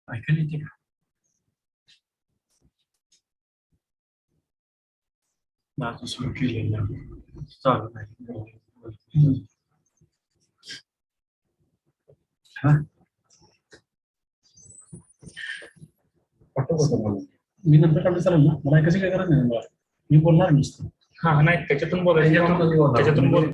ऐकायला येते का? माझं सुरू केलेलं चालू नाही. मी नंतर काढलं चालेल ना? मला ऐकायची काय गरज नाही मला, मी बोलणार नसतो. हा नाही, त्याच्यातून बोलायचं, त्याच्यातून बोल.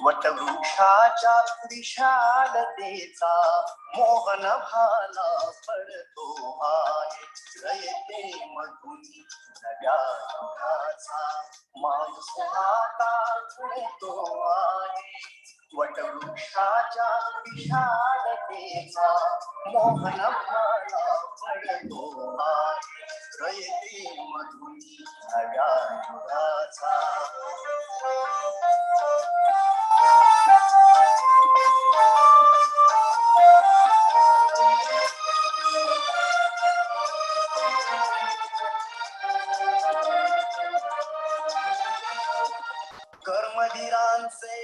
वटवृक्षाच्या विशालतेचा मोहन भाला पडतो आहे. रयते मधुनी नव्या युगाचा माणूस आता घडतो आहे. वटवृक्षाच्या विशालतेचा मोहन भाला पडतो आहे. रयते मधुनी नव्या युगाचा. कर्मवीरांचे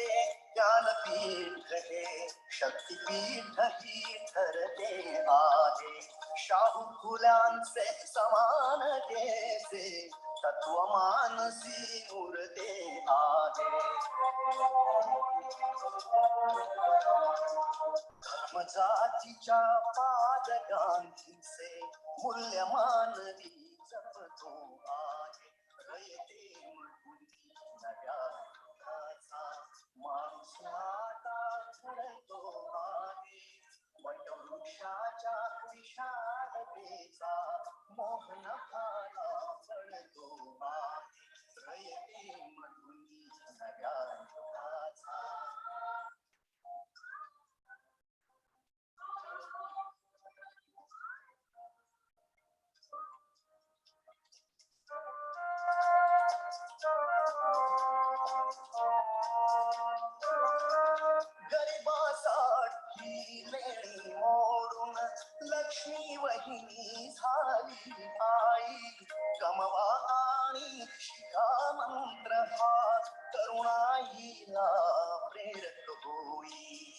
ज्ञानपीठ हे शक्तिपीठ ही ठरते आहे. शाहू फुल्यांचे समानतेचे तत्व मानसी उरते आहे. धर्मजातीच्या पादगांधीचे मूल्य मानवी जपतो आहे. रयते मधुनी नव्या युगाचा माणूस आता घडतो आहे. वटवृक्षाच्या विशालतेचा मोहन भाला पडतो आहे. रयते मधुनी नव्या युगाचा. गरिबासाठी लेणी मोडून लक्ष्मी वहिनी झाली आई. कमवा आणि शिका मंत्र हा तरुणाईला प्रेरक होई.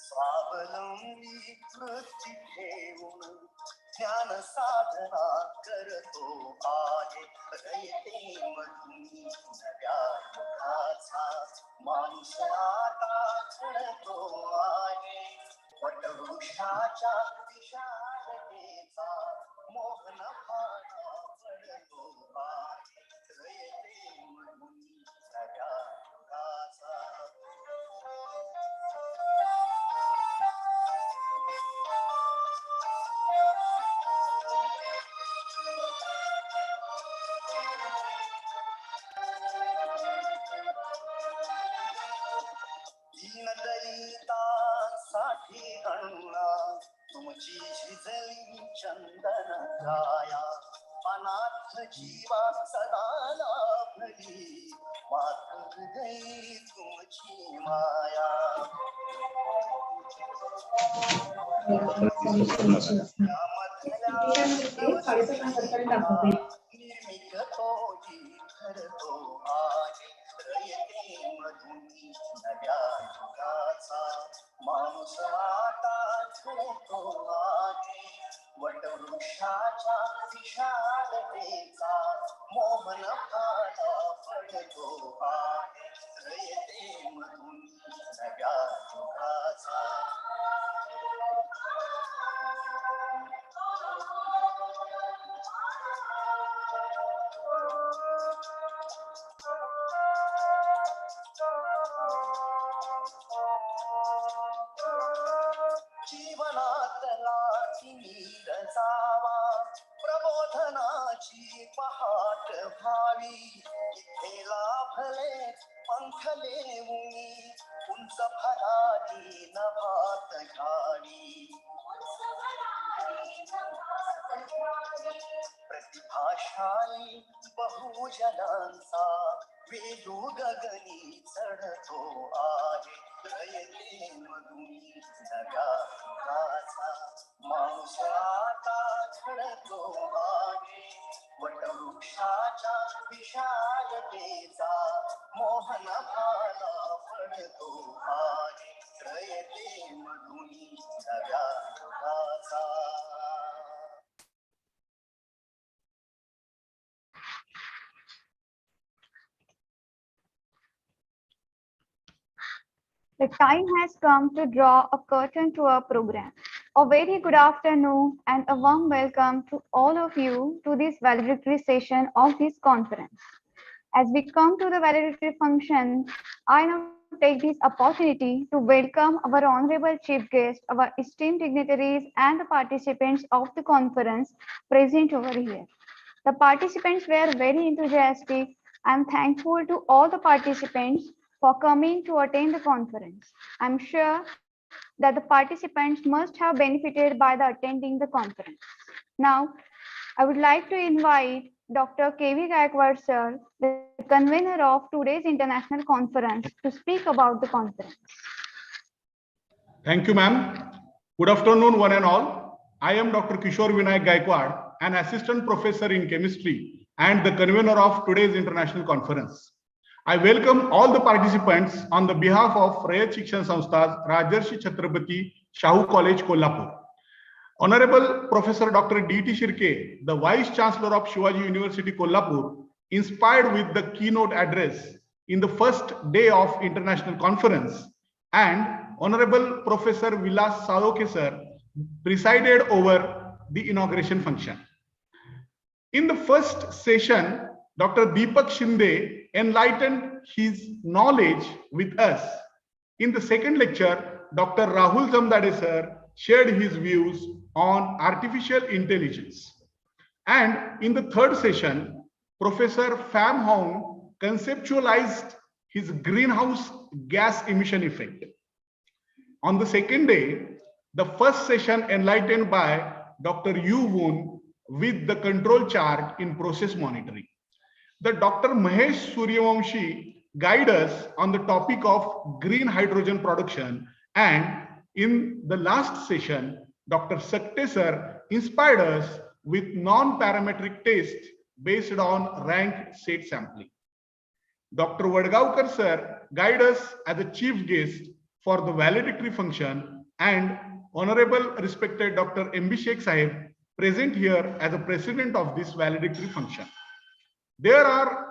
स्वावलंबी वृत्ती ठेवून ध्यान साधना करतो आहे. रयते मधुनी नव्या युगाचा माणूस आता घडतो आहे. वटवृक्षाच्या विशालतेचा मोहन भाला पडतो आहे. रयते मधुनी नव्या युगाचा. दीनदलितांसाठी अण्णा तुमची झिजली चंदन काया. अनाथ जीवा सदा लाभली मातृ हृदयी तुमची माया. निर्मित तोही ठरतो आहे. रयते मधुनी नव्या युगाचा माणूस आता घडतो आहे. वटवृक्षाच्या विशालतेचा मोहन भाला पडतो आहे. रयते मधुनी नव्या जीवनातला नीर जावा प्रबोधनाची पहाट भावी इथे लाभले पंखले उनी उंच भरारी नभात घावी प्रतिभाशाली बहुजनांचा वेदू गगनी चढतो आहे रयते मधुनी नव्या युगाचा माणूस आता घडतो आहे वटवृक्षाच्या विशालतेचा मोहन भाला पडतो आहे रयते मधुनी नव्या युगाचा. The time has come to draw a curtain to our program. A very good afternoon and a warm welcome to all of you to this valedictory session of this conference. As we come to the valedictory function, I now take this opportunity to welcome our honorable chief guest, our esteemed dignitaries and the participants of the conference present over here. The participants were very enthusiastic. I am thankful to all the participants for coming to attend the conference. I'm sure that the participants must have benefited by the attending the conference. Now, I would like to invite Dr. K.V. Gaikwad sir, the convener of today's international conference, to speak about the conference. Thank you, ma'am. Good afternoon, one and all. I am Dr. Kishore Vinayak Gaikwad, an assistant professor in chemistry and the convener of today's international conference. I welcome all the participants on the behalf of Rayat Shikshan Sanstha's Rajarshi Chhatrapati Shahu College, Kolhapur. Honorable Professor Dr. D.T. Shirke, the Vice Chancellor of Shivaji University, Kolhapur, inspired with the keynote address in the first day of international conference, and Honorable Professor Vilas Saloke sir presided over the inauguration function. In the first session, Dr. Deepak Shinde enlightened his knowledge with us. In the second lecture, Dr. Rahul Zamdade sir shared his views on artificial intelligence. And in the third session, Professor Pham Hong conceptualized his greenhouse gas emission effect. On the second day, the first session enlightened by Dr. Yu Woon with the control chart in process monitoring. The Dr. Mahesh Suryavamshi guide us on the topic of green hydrogen production, and in the last session, Dr. Sakte sir inspired us with non-parametric tests based on rank set sampling. Dr. Vadgaonkar sir guide us as a chief guest for the valedictory function, and Honorable respected Dr. M.B. Sheikh Sahib present here as a president of this valedictory function. There are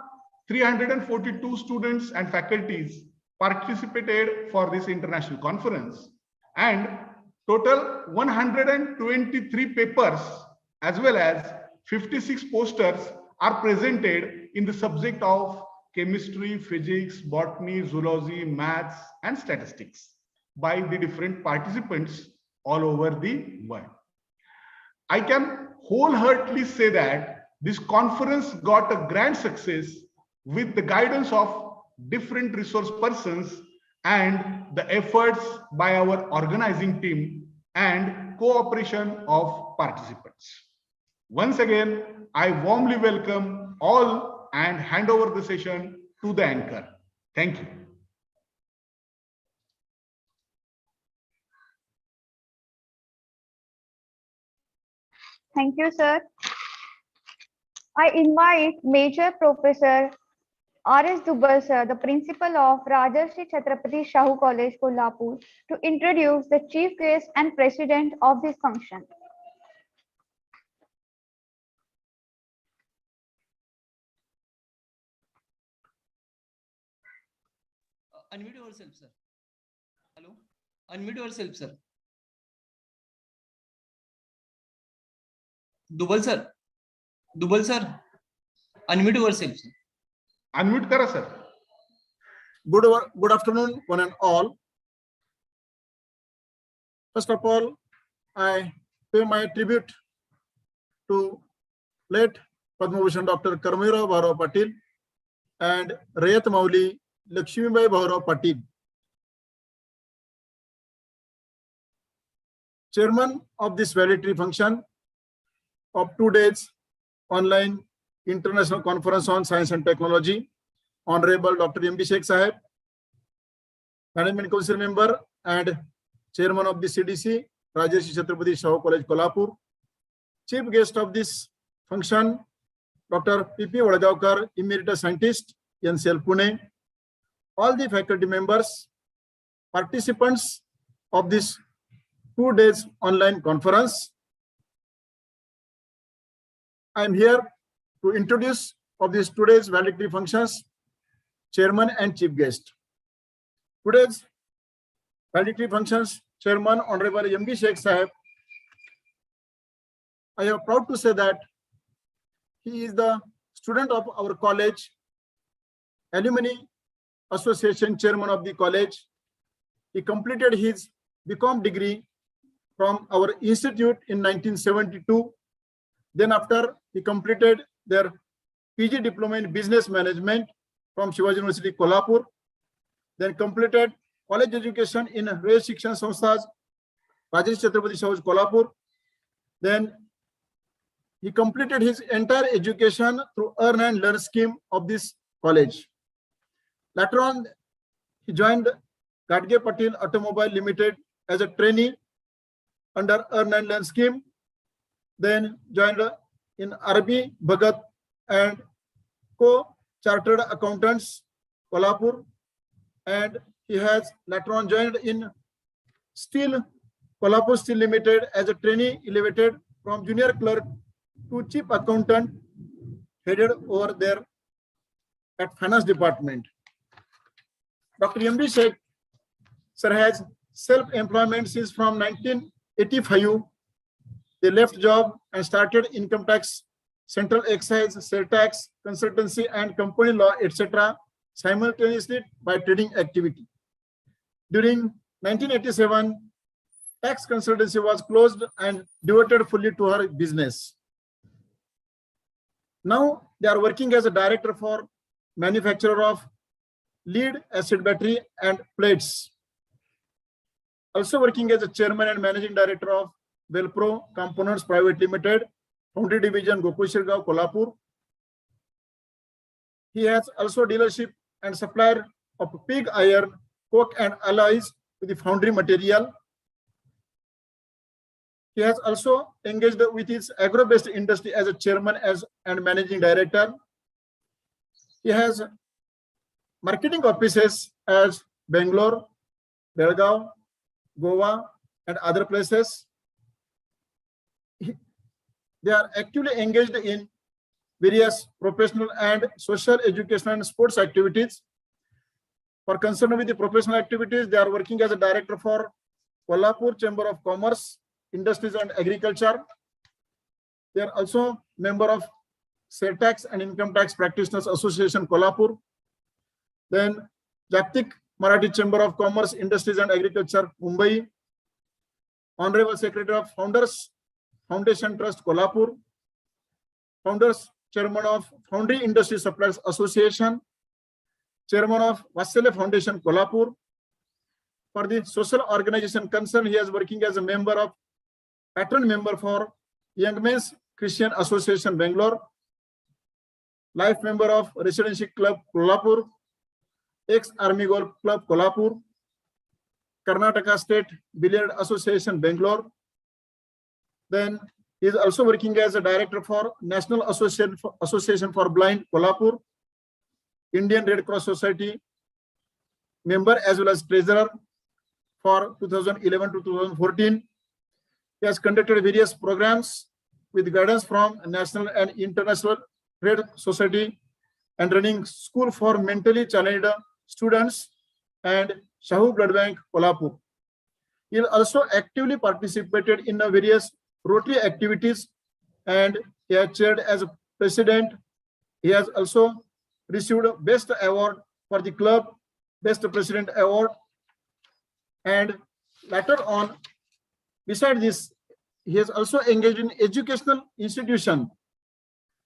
342 students and faculties participated for this international conference, and total 123 papers as well as 56 posters are presented in the subject of chemistry, physics, botany, zoology, maths, and statistics by the different participants all over the world. I can wholeheartedly say that this conference got a grand success with the guidance of different resource persons and the efforts by our organizing team and cooperation of participants. Once again, I warmly welcome all and hand over the session to the anchor. Thank you. Thank you, sir. I invite Major Professor R.S. Dubal sir, the principal of Rajarshi Chhatrapati Shahu College, Kolhapur, to introduce the chief guest and president of this function. Unmute yourself, sir. Hello. Unmute yourself, sir. Dubal sir. Dubal sir. Unmute yourself, sir. Unmute करा sir. Good afternoon, one and all. First of all, I pay my tribute to late Padma Bhushan Dr. Karmira Bhaurao Patil and Rayat Mauli Lakshmibai Bhaurao Patil. Chairman of this valedictory function of 2 days online international conference on science and technology, Honorable Dr. M.B. Sheikh Sahib, Management Council member and Chairman of the CDC, Rajarshi Chhatrapati Shahu College, Kolhapur. Chief guest of this function, Dr. P.P. Vadgaonkar, Emeritus Scientist, NCL Pune. All the faculty members, participants of this 2 days online conference. I am here to introduce of these today's valedictory functions, Chairman and Chief Guest. Today's valedictory functions, Chairman Honorable M.B. Sheikh Sahib. I am proud to say that he is the student of our college, Alumni Association Chairman of the college. He completed his BCom degree from our institute in 1972. Then after he completed their PG diploma in business management from Shivaji University, Kolhapur. Then completed college education in Raja Shikshan Samsthas, Rajarshi Chhatrapati Shahu Kolhapur. Then he completed his entire education through Earn and Learn scheme of this college. Later on, he joined Gadge Patil Automobile Limited as a trainee under Earn and Learn scheme. Then joined in RB Bhagat and Co-Chartered Accountants, Kolhapur. And he has later on joined in Steel, Kolhapur Steel Limited as a trainee, elevated from junior clerk to chief accountant, headed over there at finance department. Dr. M.B. Sheikh sir has self-employment since from 1985. They left job and started income tax, central excise, sales tax, consultancy and company law, etc. simultaneously by trading activity. During 1987, tax consultancy was closed and devoted fully to her business. Now they are working as a director for manufacturer of lead acid battery and plates. Also working as a chairman and managing director of Velpro Components Private Limited, Foundry Division, Gokushirgaon, Kolhapur. He has also dealership and supplier of pig iron, coke and alloys to the foundry material. He has also engaged with his agro-based industry as a chairman and managing director. He has marketing offices as Bangalore, Belgaum, Goa, and other places. They are actively engaged in various professional and social education and sports activities. For concern with the professional activities, they are working as a director for Kolhapur Chamber of Commerce, Industries and Agriculture. They are also member of Sales Tax and Income Tax Practitioners Association, Kolhapur. Then Jagtik Marathi Chamber of Commerce, Industries and Agriculture, Mumbai. Honorable Secretary of Founders Foundation Trust, Kolhapur. Founders Chairman of Foundry Industry Suppliers Association. Chairman of Vasile Foundation, Kolhapur. For the social organization concern, he is working as a member of patron member for Young Men's Christian Association, Bangalore. Life member of Residency Club, Kolhapur. Ex-Army Golf Club, Kolhapur. Karnataka State Billiard Association, Bangalore. Then he is also working as a director for National Association for Blind, Kolhapur. Indian Red Cross Society member as well as treasurer for 2011 to 2014. He has conducted various programs with guidance from National and International Red Society and running school for mentally challenged students and Shahu Blood Bank, Kolhapur. He also actively participated in various Rotary activities, and he has chaired as a president. He has also received Best Award for the club, Best President Award, and later on, beside this, he has also engaged in educational institution.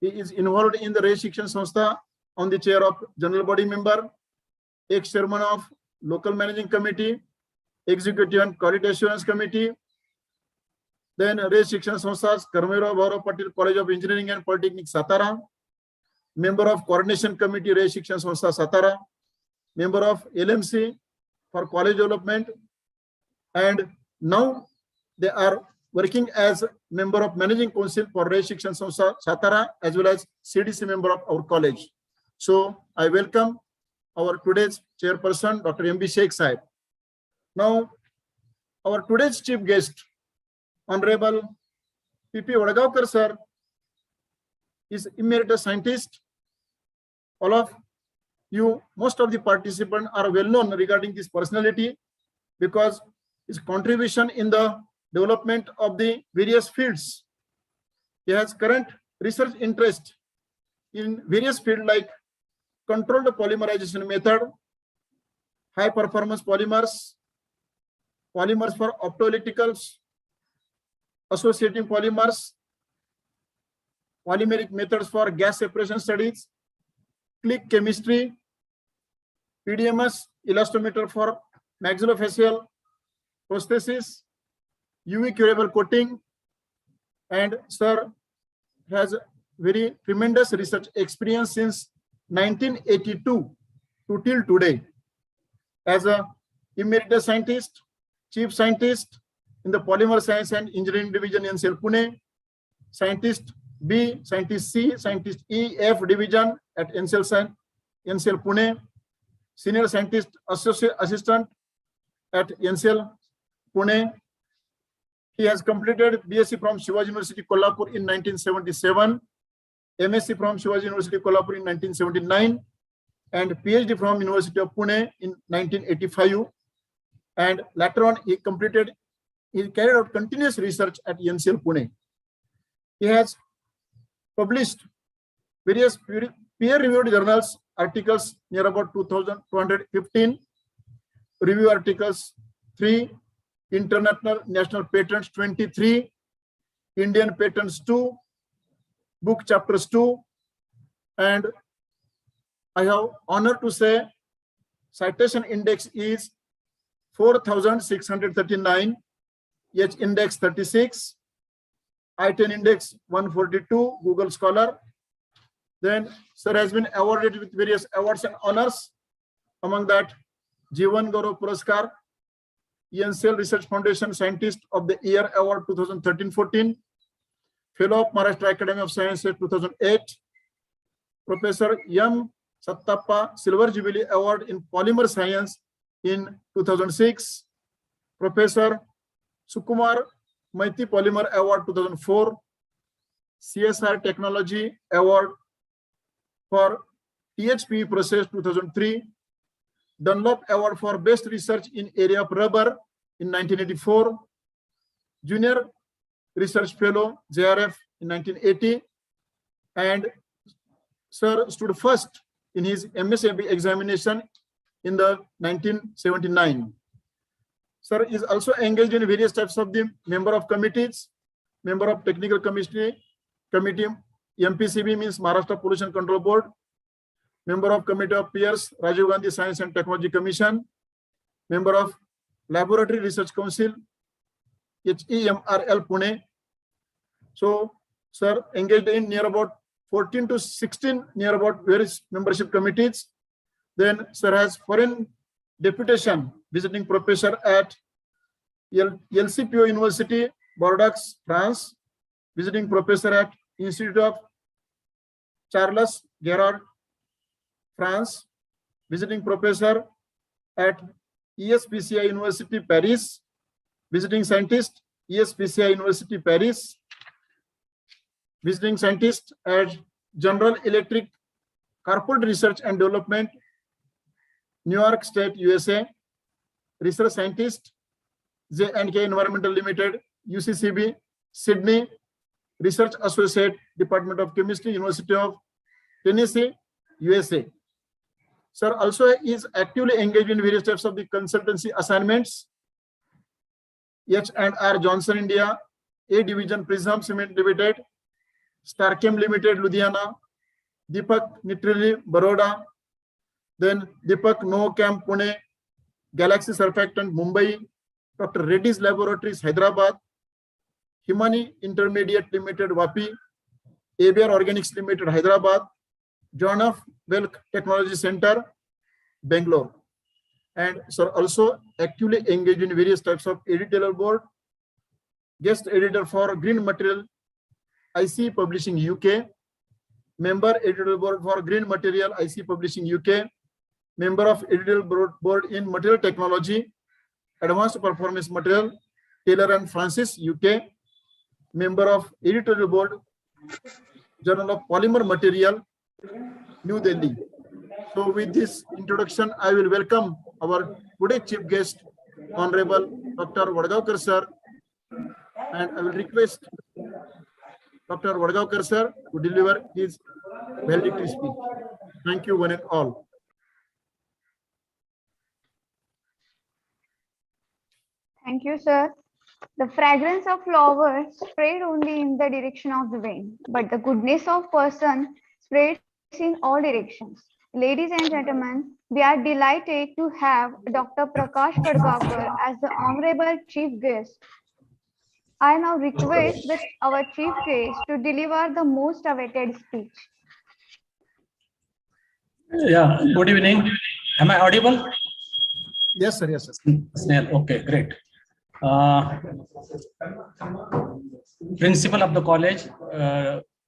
He is involved in the Ray Shikshan Sanstha on the chair of general body member, ex-chairman of local managing committee, executive and quality assurance committee. Then Ray Shikshan Sanstha's Karmero Bhaurav Patil College of Engineering and Polytechnic Satara, member of coordination committee Ray Shikshan Sanstha Satara, member of LMC for college development, and now they are working as member of managing council for Ray Shikshan Sanstha Satara as well as CDC member of our college. So I welcome our today's chairperson, Dr. M.B. Sheikh Sahib. Now, our today's chief guest, Honorable P.P. Vadagaonkar sir, is emeritus scientist. All of you, most of the participants are well known regarding this personality because his contribution in the development of the various fields. He has current research interest in various fields like controlled polymerization method, high performance polymers, polymers for optoelectricals, associating polymers, polymeric methods for gas separation studies, click chemistry, PDMS, elastometer for maxillofacial prosthesis, UV curable coating, and sir has very tremendous research experience since 1982 to till today as a emeritus scientist, chief scientist in the Polymer Science and Engineering Division NCL Pune, scientist B, scientist C, scientist E, F division at NCL Pune, senior scientist associate assistant at NCL Pune. He has completed BSc from Shivaji University Kolhapur in 1977, MSc from Shivaji University Kolhapur in 1979, and PhD from University of Pune in 1985. And later on, he carried out continuous research at NCL Pune. He has published various peer-reviewed journals, articles near about 2,215, review articles 3, international national patents 23, Indian patents 2, book chapters 2, and I have honor to say citation index is 4,639, H index 36, I-10 index 142, Google Scholar. Then sir has been awarded with various awards and honors, among that Jeevan Gaurav Puraskar, NCL Research Foundation Scientist of the Year Award 2013-14, Fellow of Maharashtra Academy of Sciences 2008, Professor M. Sattappa Silver Jubilee Award in Polymer Science in 2006, Professor Sukumar Maiti Polymer Award 2004, CSR Technology Award for THP process 2003, Dunlop Award for Best Research in Area of Rubber in 1984, Junior Research Fellow JRF in 1980, and sir stood first in his MSAB examination in the 1979. Sir is also engaged in various types of the member of committees, member of technical committee, MPCB means Maharashtra Pollution Control Board, member of Committee of Peers, Rajiv Gandhi Science and Technology Commission, member of Laboratory Research Council, HEMRL Pune. So, sir engaged in near about 14 to 16 near about various membership committees. Then, sir has foreign deputation, visiting professor at LCPO University, Bordeaux, France, visiting professor at Institute of Charles Gerard, France, visiting professor at ESPCI University, Paris, visiting scientist, ESPCI University, Paris, visiting scientist at General Electric Corporate Research and Development, New York State, USA, research scientist J&K Environmental Limited, UCCB, Sydney, Research Associate, Department of Chemistry, University of Tennessee, USA. Sir also is actively engaged in various types of the consultancy assignments. H&R Johnson India, A Division Prism Cement Limited, Starchem Limited, Ludhiana, Deepak Nitrili, Baroda, then Deepak Novochem, Pune, Galaxy Surfactant, Mumbai, Dr. Reddy's Laboratories, Hyderabad, Himani Intermediate Limited, Vapi, ABR Organics Limited, Hyderabad, John F. Welk Technology Center, Bangalore. And sir also actively engaged in various types of editorial board, guest editor for Green Material IC Publishing UK, member editorial board for Green Material IC Publishing UK, member of editorial board in Material Technology, Advanced Performance Material, Taylor and Francis UK, member of editorial board, Journal of Polymer Material, New Delhi. So with this introduction, I will welcome our today's chief guest, Honorable Dr. Vadgaonkar sir, and I will request Dr. Vadgaonkar sir to deliver his valedictory speech. Thank you one and all. Thank you, sir. The fragrance of flowers spread only in the direction of the wind, but the goodness of person spreads in all directions. Ladies and gentlemen, we are delighted to have Dr. Prakash Vadgaonkar as the honorable chief guest. I now request our chief guest to deliver the most awaited speech. Yeah, good evening. Am I audible? Yes, sir. Yes, sir. Snell, okay, great. Principal of the college,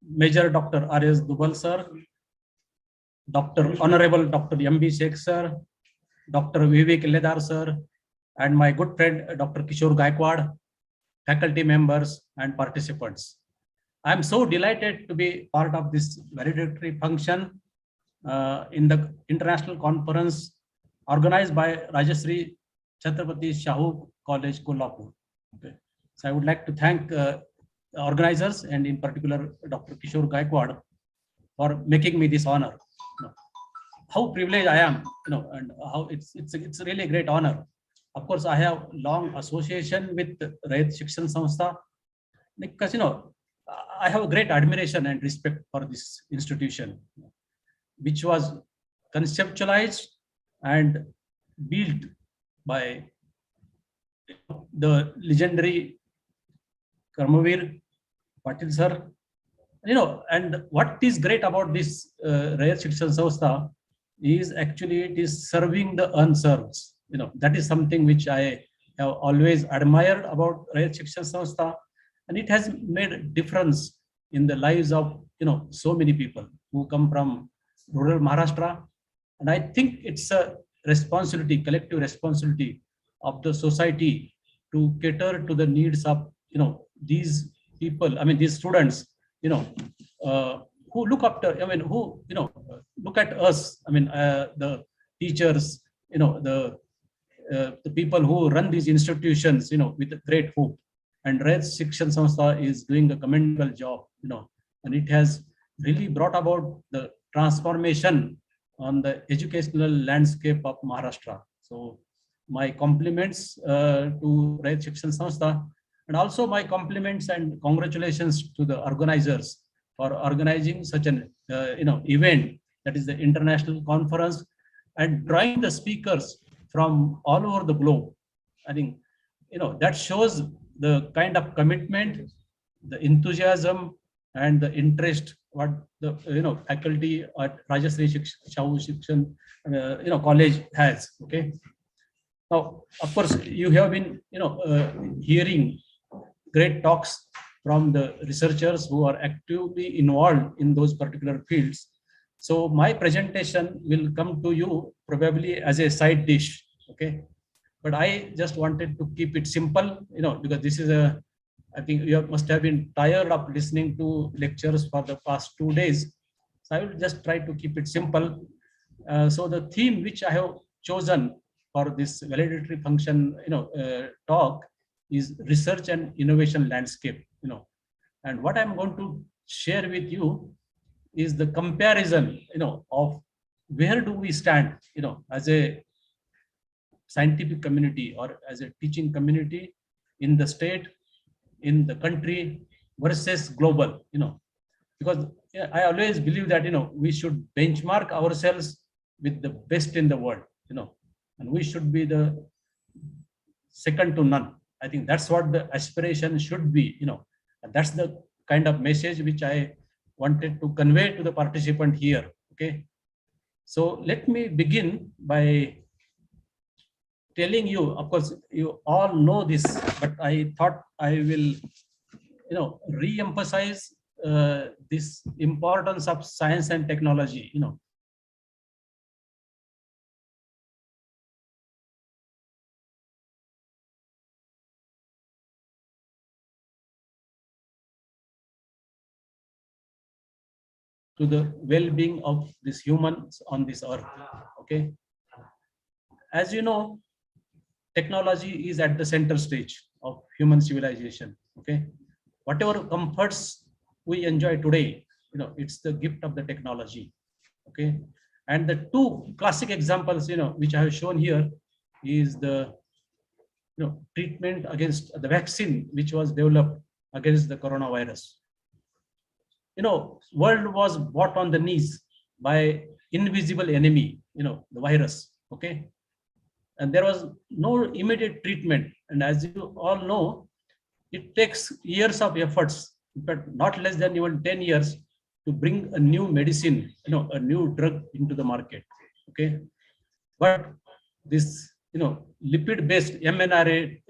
Major Dr. R.S. Dubal sir, Honorable Dr. M.B. Sheikh sir, Dr. Vivek Ledar sir, and my good friend Dr. Kishore Gaikwad, faculty members and participants. I am so delighted to be part of this valedictory function in the international conference organized by Rajashri Chhatrapati Shahu College, Kolhapur. Okay. So I would like to thank the organizers and in particular Dr. Kishore Gaikwad for making me this honor. How privileged I am, and how it's really a great honor. Of course, I have long association with Rayat Shikshan Samstha because I have a great admiration and respect for this institution, which was conceptualized and built by the legendary Karmavir Patil sir. And what is great about this Rayat Shikshan Samstha is actually it is serving the unserved. That is something which I have always admired about Rayat Shikshan Samstha, and it has made a difference in the lives of so many people who come from rural Maharashtra. And I think it's a responsibility, collective responsibility of the society to cater to the needs of these people. I mean these students, who look after. Who look at us. The teachers. The people who run these institutions. With a great hope. And Rayat Shikshan Samstha is doing a commendable job. And it has really brought about the transformation on the educational landscape of Maharashtra. So my compliments to Rayat Shikshan Samstha, and also my compliments and congratulations to the organizers for organizing such an event, that is the international conference, and drawing the speakers from all over the globe. I think that shows the kind of commitment, the enthusiasm, and the interest what the faculty at Rajashri Shahu Shikshan college has. Okay. Now, of course, you have been hearing great talks from the researchers who are actively involved in those particular fields. So my presentation will come to you probably as a side dish. Okay. But I just wanted to keep it simple, because this is I think you must have been tired of listening to lectures for the past 2 days. So I will just try to keep it simple. So the theme which I have chosen for this valedictory function, talk is research and innovation landscape, and what I'm going to share with you is the comparison, of where do we stand, as a scientific community or as a teaching community in the state, in the country versus global, because I always believe that, we should benchmark ourselves with the best in the world, and we should be the second to none. I think that's what the aspiration should be, and that's the kind of message which I wanted to convey to the participant here. Okay. So let me begin by telling you, of course, you all know this, but I thought I will, re-emphasize this importance of science and technology, to the well-being of these humans on this earth. Okay. As you know, technology is at the center stage of human civilization. Okay. Whatever comforts we enjoy today, it's the gift of the technology. Okay. And the two classic examples, which I have shown here is the, treatment against the vaccine, which was developed against the coronavirus. World was brought on the knees by invisible enemy, the virus. Okay. And there was no immediate treatment. And as you all know, it takes years of efforts, but not less than even 10 years to bring a new medicine, a new drug into the market. Okay. But this, lipid-based mRNA,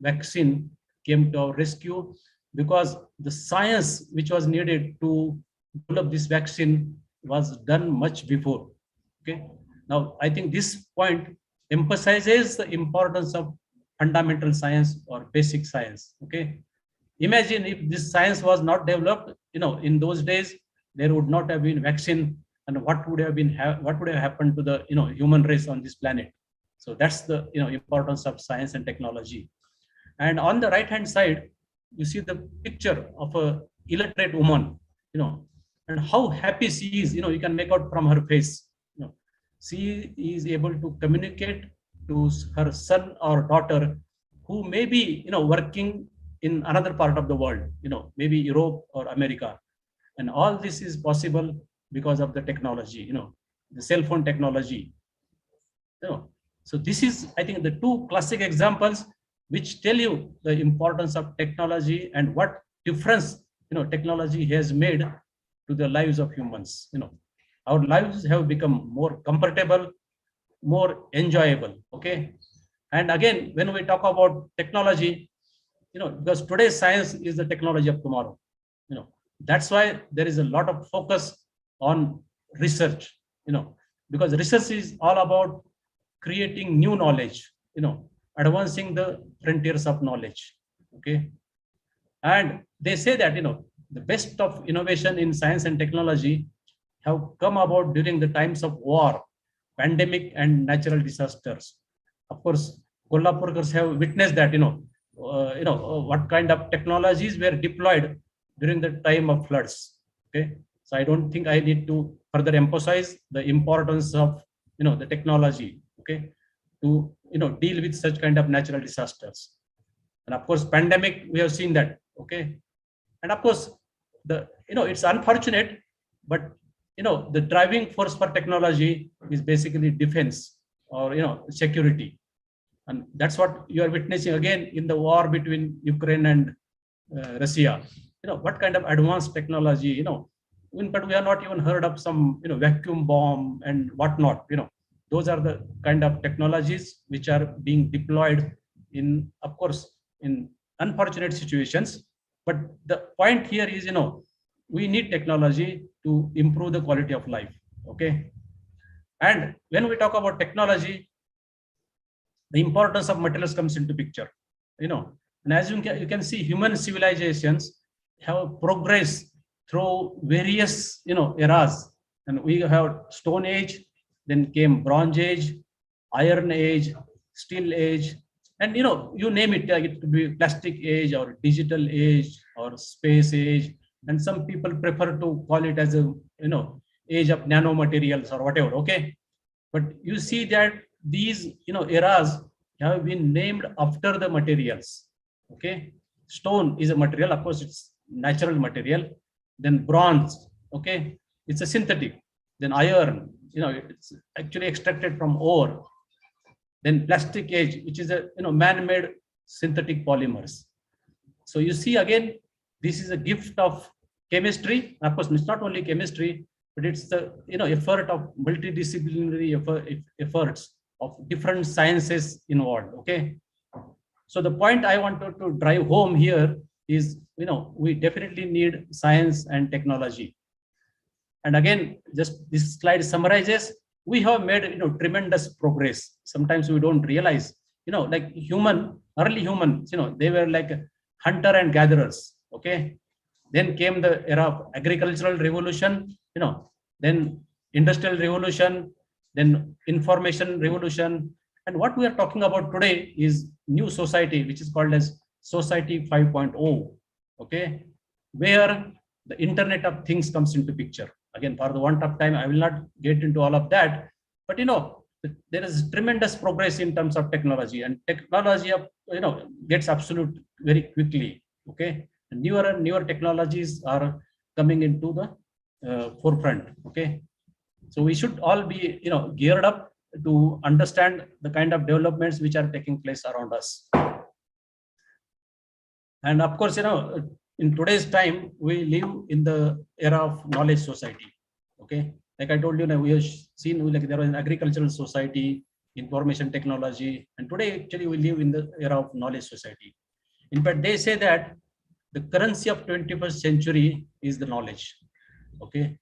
vaccine came to our rescue, because the science which was needed to develop this vaccine was done much before. Okay. Now, I think this point emphasizes the importance of fundamental science or basic science. Okay. Imagine if this science was not developed, in those days, there would not have been vaccine, and what would have happened to the, human race on this planet. So that's the, importance of science and technology. And on the right-hand side, you see the picture of a illiterate woman, and how happy she is, you can make out from her face. She is able to communicate to her son or daughter who may be, working in another part of the world, maybe Europe or America. And all this is possible because of the technology, the cell phone technology. So this is, I think, the two classic examples which tell you the importance of technology and what difference, technology has made to the lives of humans. Our lives have become more comfortable, more enjoyable. Okay. And again, when we talk about technology, because today's science is the technology of tomorrow, that's why there is a lot of focus on research, because research is all about creating new knowledge, advancing the frontiers of knowledge. Okay. And they say that, the best of innovation in science and technology have come about during the times of war, pandemic, and natural disasters. Of course, Kolhapurkars have witnessed that, what kind of technologies were deployed during the time of floods. Okay. So I don't think I need to further emphasize the importance of, the technology, okay, to, deal with such kind of natural disasters. And of course, pandemic, we have seen that. Okay. And of course, it's unfortunate, but, the driving force for technology is basically defense or, security. And that's what you are witnessing again in the war between Ukraine and Russia. What kind of advanced technology, but we have not even heard of some, vacuum bomb and whatnot, those are the kind of technologies which are being deployed in, of course, in unfortunate situations. But the point here is, we need technology to improve the quality of life. Okay. And when we talk about technology, the importance of materials comes into picture, and as you can see, human civilizations have progressed through various, eras, and we have Stone Age, then came Bronze Age, iron age, steel age, and you name it. It could be plastic age or digital age or space age, and some people prefer to call it as a age of nanomaterials or whatever. Okay, but you see that these eras have been named after the materials. Okay, stone is a material, of course, it's natural material. Then bronze, okay, it's a synthetic. Then iron, it's actually extracted from ore. Then plastic age, which is a man-made synthetic polymers. So you see again, this is a gift of chemistry. Of course, it's not only chemistry, but it's the effort of multidisciplinary efforts of different sciences involved. Okay. So the point I wanted to drive home here is, we definitely need science and technology. And again, just this slide summarizes, we have made tremendous progress. Sometimes we don't realize, like early humans, they were like hunter and gatherers. Okay. Then came the era of agricultural revolution, then industrial revolution, then information revolution. And what we are talking about today is new society, which is called as Society 5.0. Okay, where the Internet of Things comes into picture. Again, for the want of time, I will not get into all of that. But there is tremendous progress in terms of technology, and technology gets absolute very quickly. Okay, and newer technologies are coming into the forefront. Okay, so we should all be geared up to understand the kind of developments which are taking place around us. And of course, in today's time, we live in the era of knowledge society. Okay, like I told you, we have seen like there was an agricultural society, information technology, and today actually we live in the era of knowledge society. In fact, they say that the currency of 21st century is the knowledge. Okay,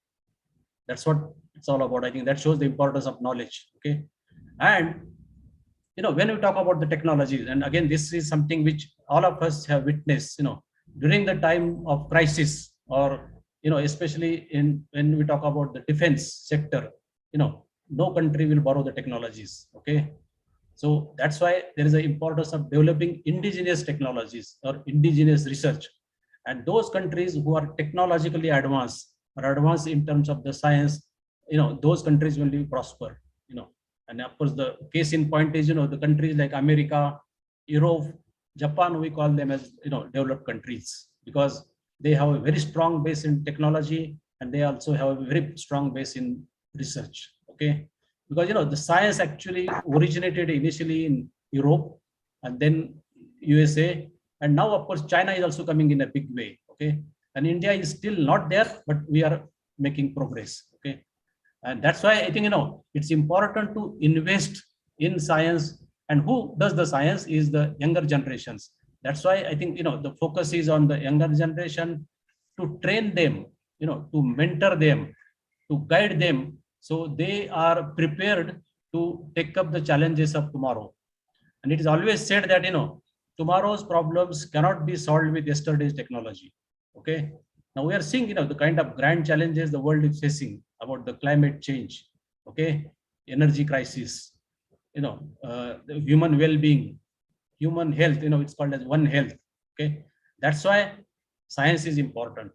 that's what it's all about. I think that shows the importance of knowledge. Okay, and when we talk about the technologies, and again, this is something which all of us have witnessed, during the time of crisis, or especially when we talk about the defense sector, no country will borrow the technologies. Okay, so that's why there is an importance of developing indigenous technologies or indigenous research, and those countries who are technologically advanced or advanced in terms of the science, those countries will prosper. And of course, the case in point is, the countries like America, Europe, Japan, we call them as, developed countries, because they have a very strong base in technology, and they also have a very strong base in research. Okay, because, the science actually originated initially in Europe and then USA. And now, of course, China is also coming in a big way. Okay, and India is still not there, but we are making progress. Okay. And that's why I think, it's important to invest in science. And who does the science is the younger generations. That's why I think, the focus is on the younger generation, to train them, to mentor them, to guide them, so they are prepared to take up the challenges of tomorrow. And it is always said that, tomorrow's problems cannot be solved with yesterday's technology. Okay. Now we are seeing, the kind of grand challenges the world is facing about the climate change, okay, energy crisis, the human well-being, human health, it's called as One Health. Okay, that's why science is important.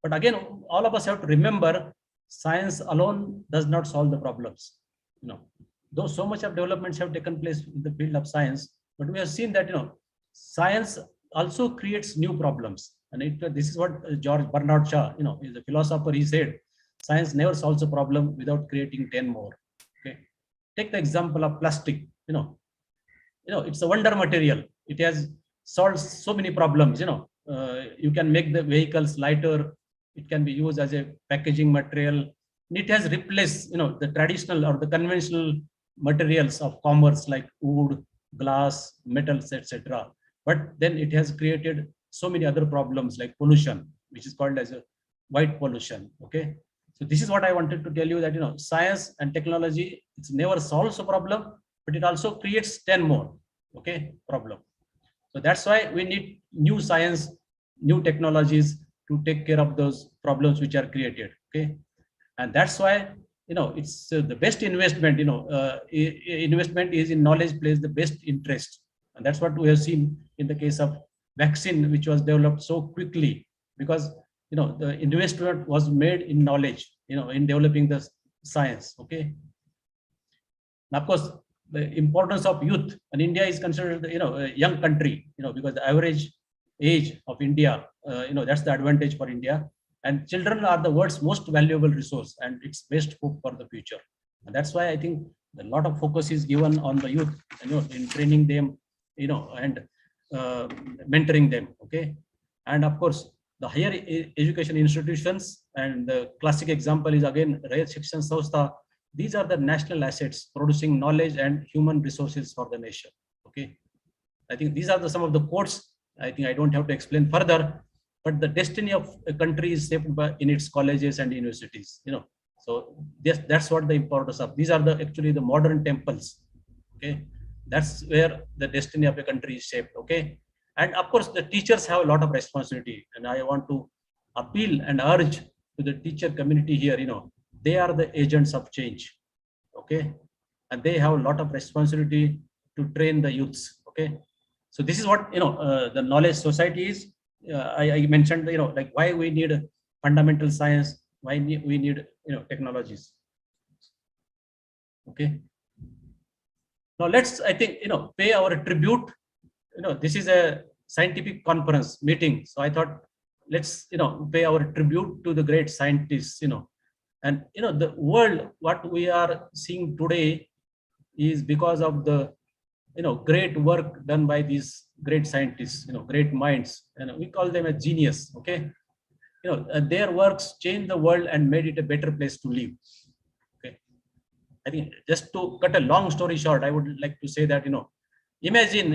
But again, all of us have to remember, science alone does not solve the problems. Though so much of developments have taken place in the field of science, but we have seen that science also creates new problems. And this is what George Bernard Shaw, is a philosopher. He said, science never solves a problem without creating 10 more. Okay, take the example of plastic. It's a wonder material. It has solved so many problems. You can make the vehicles lighter. It can be used as a packaging material. It has replaced, the traditional or the conventional materials of commerce like wood, glass, metals, etc. But then it has created so many other problems like pollution, which is called as a white pollution. Okay, so this is what I wanted to tell you, that science and technology, it never solves a problem, but it also creates 10 more. Okay, problem. So that's why we need new science, new technologies to take care of those problems which are created. Okay, and that's why it's the best investment, investment is in knowledge plays the best interest. And that's what we have seen in the case of vaccine, which was developed so quickly because, the investment was made in knowledge, in developing the science. Okay. And of course, the importance of youth, and India is considered, a young country, because the average age of India, that's the advantage for India. And children are the world's most valuable resource and its best hope for the future. And that's why I think a lot of focus is given on the youth, in training them, and mentoring them. Okay. And of course, the higher education institutions, and the classic example is again Rayat Shikshan Sanstha. These are the national assets producing knowledge and human resources for the nation. Okay. I think these are some of the quotes. I think I don't have to explain further, but the destiny of a country is shaped by in its colleges and universities. So that's what the importance of. These are actually the modern temples. Okay. That's where the destiny of a country is shaped. Okay. And of course, the teachers have a lot of responsibility, and I want to appeal and urge to the teacher community here. They are the agents of change. Okay. And they have a lot of responsibility to train the youths. Okay. So this is what, the knowledge society is. I mentioned, like why we need fundamental science, why we need, technologies. Okay. Now let's, I think, pay our tribute. This is a scientific conference meeting. So I thought, let's, pay our tribute to the great scientists, and, the world, what we are seeing today is because of the, great work done by these great scientists, great minds, and we call them a genius. Okay. Their works changed the world and made it a better place to live. Okay. I think just to cut a long story short, I would like to say that, imagine,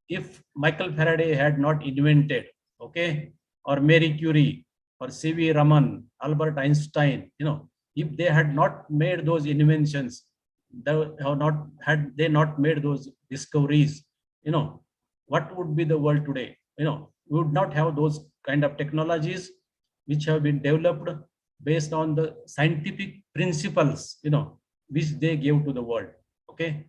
if Michael Faraday had not invented, okay, or Marie Curie or C.V. Raman, Albert Einstein, if they had not made those inventions, had they not made those discoveries, what would be the world today? We would not have those kind of technologies which have been developed based on the scientific principles, which they gave to the world. Okay.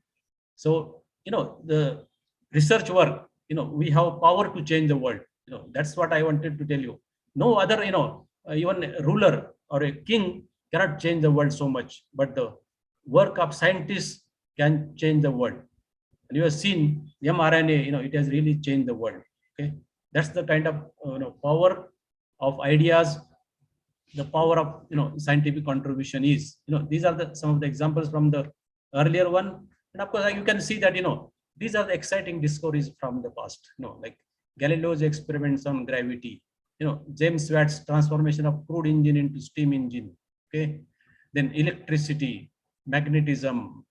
So, the research work, we have power to change the world. That's what I wanted to tell you. No other, even a ruler or a king cannot change the world so much, but the work of scientists can change the world. And you have seen mRNA, it has really changed the world. Okay. That's the kind of, power of ideas, the power of, scientific contribution is, these are some of the examples from the earlier one. And of course, you can see that, these are the exciting discoveries from the past, like Galileo's experiments on gravity, James Watt's transformation of crude engine into steam engine. Okay. Then electricity, magnetism,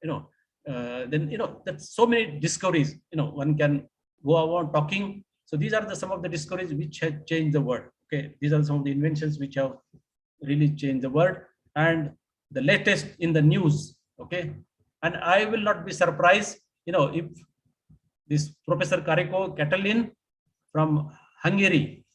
then, that's so many discoveries, one can go on talking. So these are some of the discoveries which have changed the world. Okay. These are some of the inventions which have really changed the world, and the latest in the news. Okay. And I will not be surprised, if this Professor Kariko Catalin from Hungary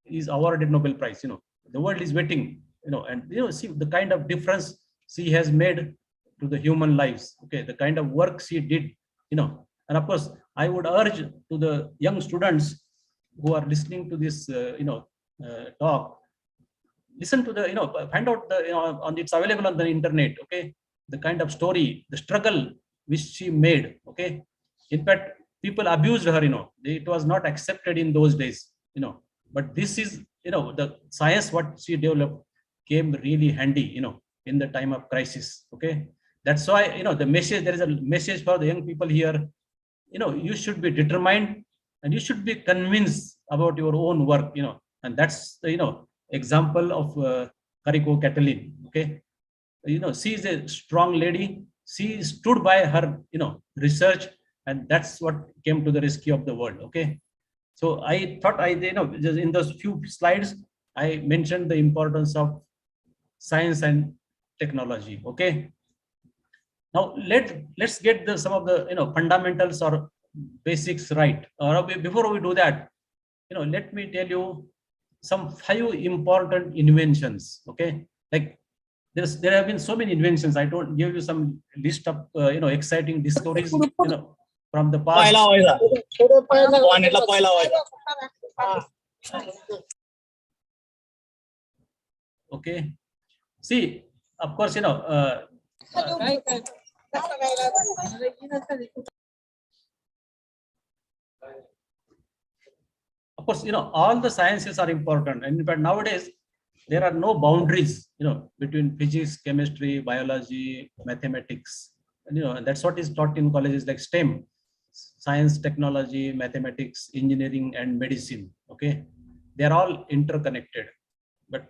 is awarded Nobel Prize. The world is waiting, and see the kind of difference she has made to the human lives. Okay, the kind of work she did, and of course, I would urge to the young students who are listening to this, talk, listen to the, find out the, on it's available on the internet. Okay, the kind of story, the struggle which she made. Okay, in fact, people abused her. It was not accepted in those days. But this is, the science what she developed came really handy. In the time of crisis. Okay, that's why, the message. There is a message for the young people here. You should be determined, and you should be convinced about your own work. And that's the, example of Kariko Catalin. Okay, she is a strong lady. She stood by her, research, and that's what came to the rescue of the world. Okay, so I thought just in those few slides I mentioned the importance of science and technology. Okay, now let's get some of the fundamentals or basics right. Before we do that, let me tell you some 5 important inventions. Okay, like there have been so many inventions. I don't give you some list of exciting discoveries from the past. Okay, see, of course, of course, all the sciences are important, and in fact nowadays there are no boundaries, between physics, chemistry, biology, mathematics, and that's what is taught in colleges like STEM: science, technology, mathematics, engineering, and medicine. Okay, they are all interconnected. But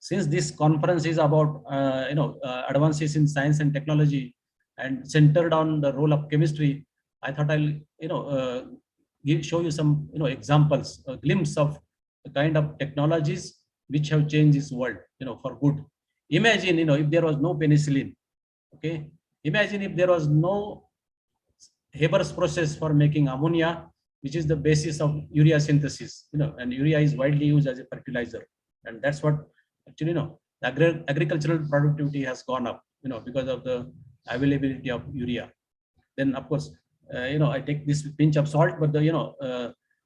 since this conference is about advances in science and technology and centered on the role of chemistry, I thought I'll show you some examples, a glimpse of the kind of technologies which have changed this world for good. Imagine if there was no penicillin. Okay, imagine if there was no Haber's process for making ammonia, which is the basis of urea synthesis. And urea is widely used as a fertilizer, and that's what actually agricultural productivity has gone up because of the availability of urea. Then of course I take this pinch of salt, but the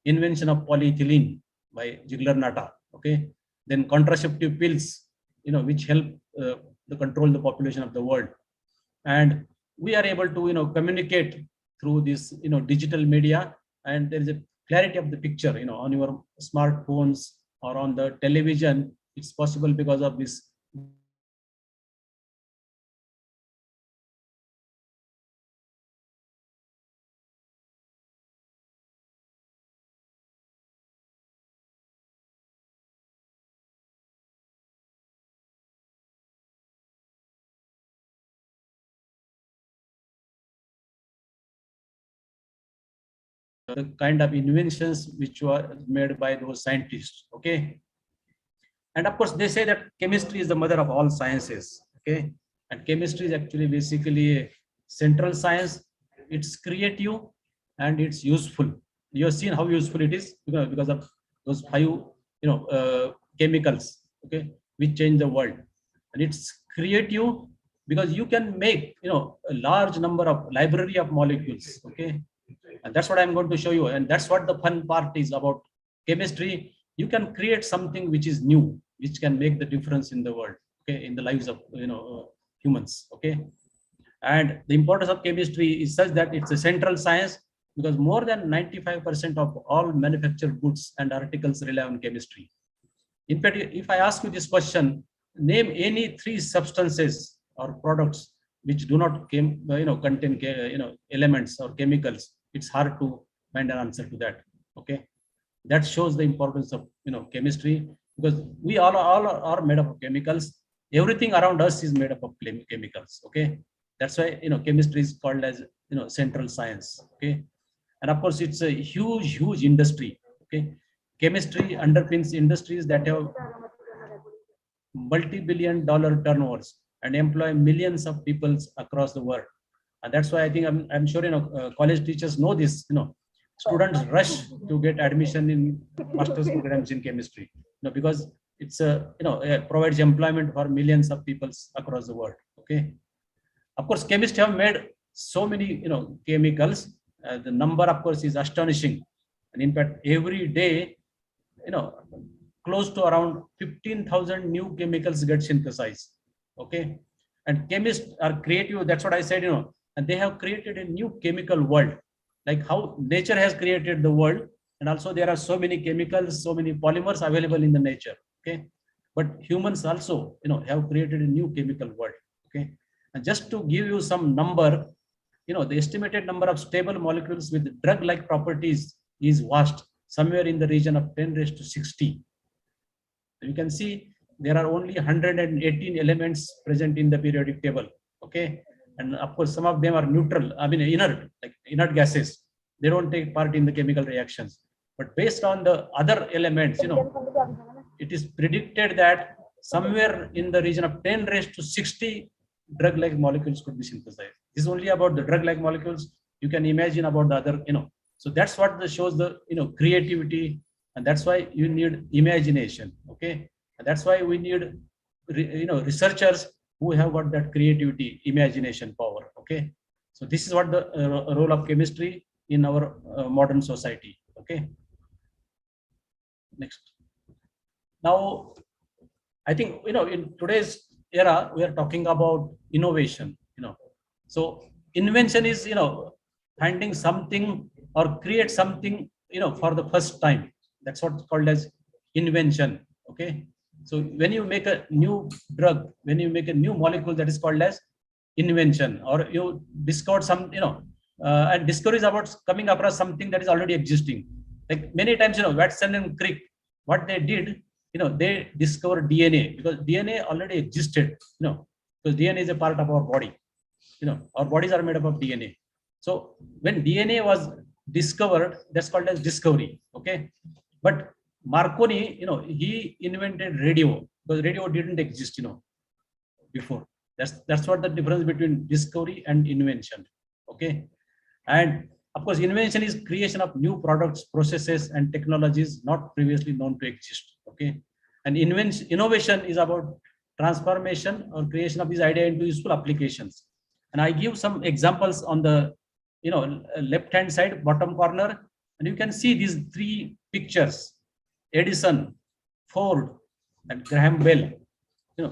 invention of polyethylene by Ziegler-Natta. Okay, then contraceptive pills which help to control the population of the world, and we are able to communicate through this digital media, and there is a clarity of the picture on your smartphones or on the television. It's possible because of this the kind of inventions which were made by those scientists. Okay, and of course they say that chemistry is the mother of all sciences. Okay, and chemistry is actually basically a central science. It's creative and it's useful. You have seen how useful it is because of those 5 chemicals, okay, which change the world. And it's creative because you can make a large number of library of molecules. Okay, and that's what I'm going to show you, and that's what the fun part is about chemistry. You can create something which is new, which can make the difference in the world, okay, in the lives of humans. Okay, and the importance of chemistry is such that it's a central science because more than 95% of all manufactured goods and articles rely on chemistry. In fact, if I ask you this question, name any 3 substances or products which do not contain elements or chemicals. It's hard to find an answer to that. Okay, that shows the importance of chemistry, because we all are made up of chemicals. Everything around us is made up of chemicals. Okay, that's why chemistry is called as central science. Okay, and of course it's a huge industry. Okay, chemistry underpins industries that have multi-billion-dollar turnovers and employ millions of people across the world. And that's why I think I'm sure college teachers know this. Students rush to get admission in master's programs in chemistry, because it's it provides employment for millions of people across the world. Okay, of course chemists have made so many chemicals. The number of course is astonishing, and in fact every day close to around 15,000 new chemicals get synthesized. Okay, and chemists are creative. That's what I said. And they have created a new chemical world, like how nature has created the world, and also there are so many chemicals, so many polymers available in the nature. Okay, but humans also have created a new chemical world. Okay, and just to give you some number, the estimated number of stable molecules with drug-like properties is vast, somewhere in the region of 10 raised to 60. You can see there are only 118 elements present in the periodic table. Okay, and of course some of them are neutral, inert, like inert gases. They don't take part in the chemical reactions. But based on the other elements, it is predicted that somewhere in the region of 10 raised to 60 drug-like molecules could be synthesized. This is only about the drug-like molecules. You can imagine about the other, So that's what shows the creativity, and that's why you need imagination. Okay, and that's why we need researchers who have got that creativity, imagination power. Okay, so this is what the role of chemistry in our modern society. Okay, next. Now, I think, in today's era, we are talking about innovation. So invention is, finding something or create something, for the first time. That's what's called as invention. Okay. So when you make a new drug, when you make a new molecule, that is called as invention, or you discover some, and discovery is about coming across something that is already existing. Like many times, Watson and Crick, what they did, they discovered DNA, because DNA already existed, because DNA is a part of our body. Our bodies are made up of DNA. So when DNA was discovered, that's called as discovery. Okay. But Marconi, he invented radio, because radio didn't exist, before. That's what the difference between discovery and invention. Okay. And of course, invention is creation of new products, processes, and technologies not previously known to exist. Okay. And innovation is about transformation or creation of this idea into useful applications. And I give some examples on the left-hand side, bottom corner, and you can see these three pictures: Edison, Ford, and Graham Bell.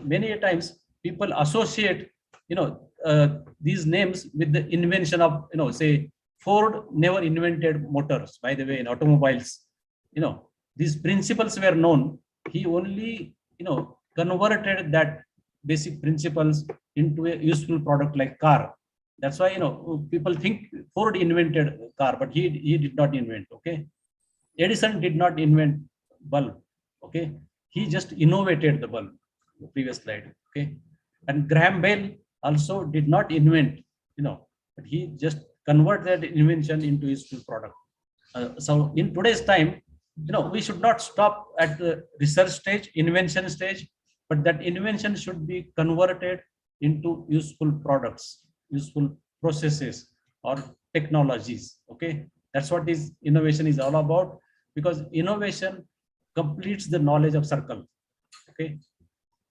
Many times people associate these names with the invention of, say, Ford never invented motors, by the way, in automobiles. These principles were known. He only converted that basic principles into a useful product like car. That's why people think Ford invented car, but he did not invent. Okay. Edison did not invent bulb. Okay. He just innovated the bulb. The previous slide. Okay. And Graham Bell also did not invent, but he just converted that invention into useful product. So in today's time, we should not stop at the research stage, invention stage, but that invention should be converted into useful products, useful processes, or technologies. Okay, that's what this innovation is all about, because innovation completes the knowledge of circle. Okay,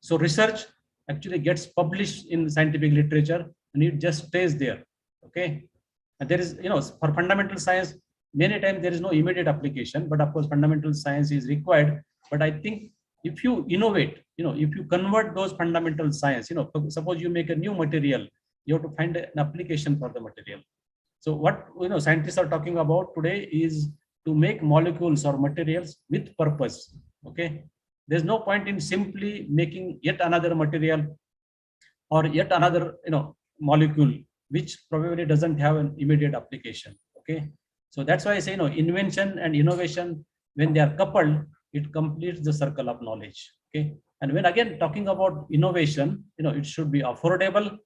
so research actually gets published in scientific literature, and it just stays there. Okay, and there is, for fundamental science, many times there is no immediate application, but of course fundamental science is required. But I think if you innovate, if you convert those fundamental science, suppose you make a new material, you have to find an application for the material. So what scientists are talking about today is to make molecules or materials with purpose. Okay, there's no point in simply making yet another material or yet another molecule which probably doesn't have an immediate application. Okay, so that's why I say invention and innovation, when they are coupled, it completes the circle of knowledge. Okay, and when again talking about innovation, it should be affordable,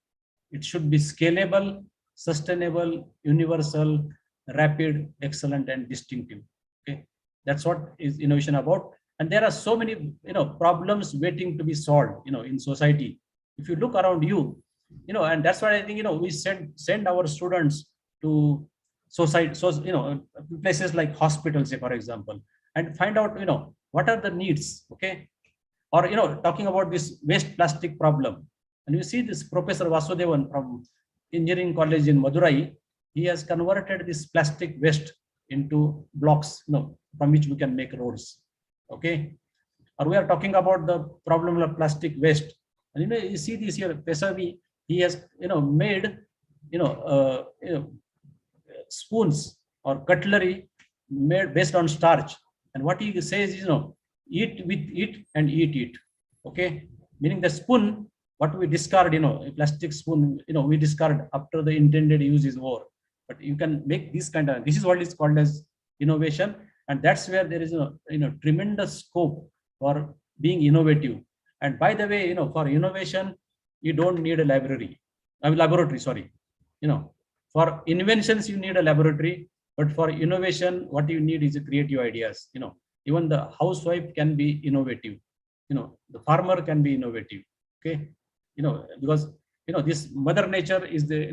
it should be scalable, sustainable, universal, rapid, excellent, and distinctive. Okay, that's what is innovation about. And there are so many problems waiting to be solved in society. If you look around you, and that's why I think we send our students to society, so places like hospitals, say for example, and find out what are the needs. Okay, or talking about this waste plastic problem, and you see this Professor Vasudevan from Engineering College in Madurai, he has converted this plastic waste into blocks, from which we can make roads. Okay, or we are talking about the problem of plastic waste, and you see this here, Pesavi, he has made spoons or cutlery made based on starch, and what he says is eat with it and eat it. Okay, meaning the spoon what we discard, a plastic spoon, we discard after the intended use is over, but you can make this this is what is called as innovation. And that's where there is a tremendous scope for being innovative. And by the way, for innovation you don't need a laboratory, sorry. For inventions you need a laboratory, but for innovation what you need is a creative ideas. Even the housewife can be innovative, the farmer can be innovative. Okay, because this mother nature is the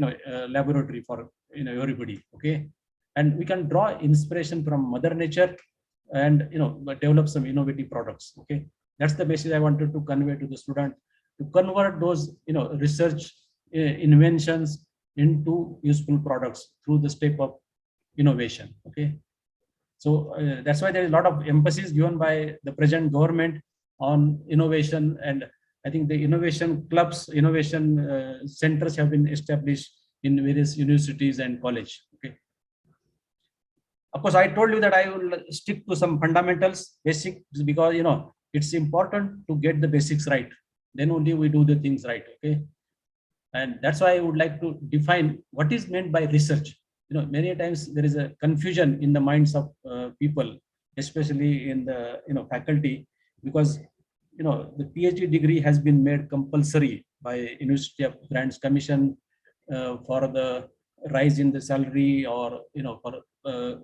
laboratory for everybody. Okay, and we can draw inspiration from mother nature and develop some innovative products. Okay, that's the message I wanted to convey to the student. to convert those, research inventions into useful products through the step of innovation. Okay. So that's why there is a lot of emphasis given by the present government on innovation, and I think the innovation clubs, innovation centers have been established in various universities and college. Okay. Of course, I told you that I will stick to some fundamentals, basic, because it's important to get the basics right. Then only we do the things right. Okay. And that's why I would like to define what is meant by research. Many times there is a confusion in the minds of people, especially in the faculty, because the PhD degree has been made compulsory by University of Grants Commission for the rise in the salary, or for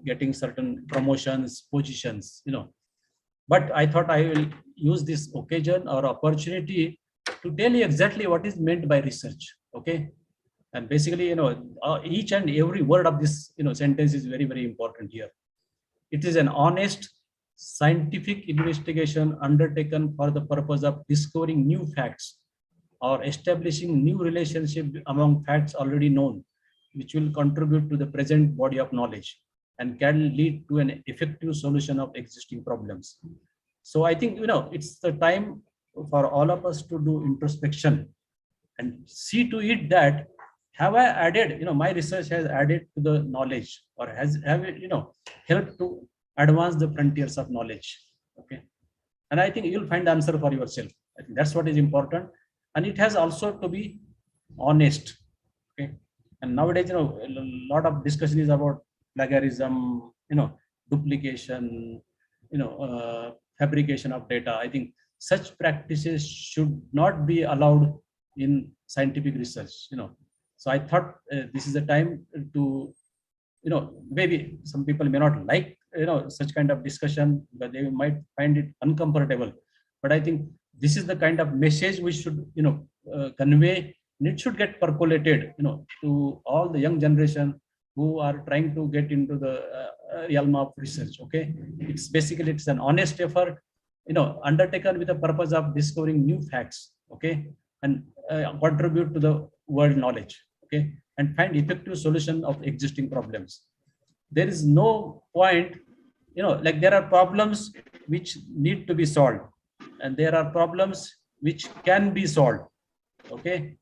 getting certain promotions, positions. But I thought I will use this occasion or opportunity to tell you exactly what is meant by research. Okay. And basically, each and every word of this sentence is very, very important here. It is an honest scientific investigation undertaken for the purpose of discovering new facts or establishing new relationship among facts already known, which will contribute to the present body of knowledge and can lead to an effective solution of existing problems. So I think it's the time for all of us to do introspection and see to it that have I added, my research has added to the knowledge, or have it, helped to advance the frontiers of knowledge. Okay. And I think you'll find the answer for yourself. I think that's what is important. And it has also to be honest. Okay. And nowadays, a lot of discussion is about plagiarism, duplication, fabrication of data. I think such practices should not be allowed in scientific research. So I thought this is a time to, maybe some people may not like, such kind of discussion, but they might find it uncomfortable. But I think this is the kind of message we should, convey, and it should get percolated, to all the young generation who are trying to get into the realm of research. Okay. It's an honest effort, undertaken with the purpose of discovering new facts. Okay. And contribute to the world knowledge. Okay, and find effective solution of existing problems. There is no point, like there are problems which need to be solved, and there are problems which can be solved. Okay,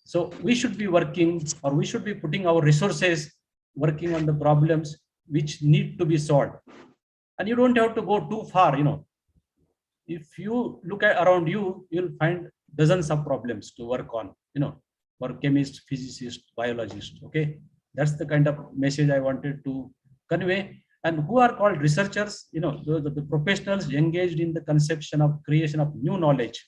so we should be working, or we should be putting our resources working on the problems which need to be solved. And you don't have to go too far. If you look at around you, you'll find dozens of problems to work on, for chemists, physicists, biologists. Okay, that's the kind of message I wanted to convey. And who are called researchers, the professionals engaged in the conception of creation of new knowledge,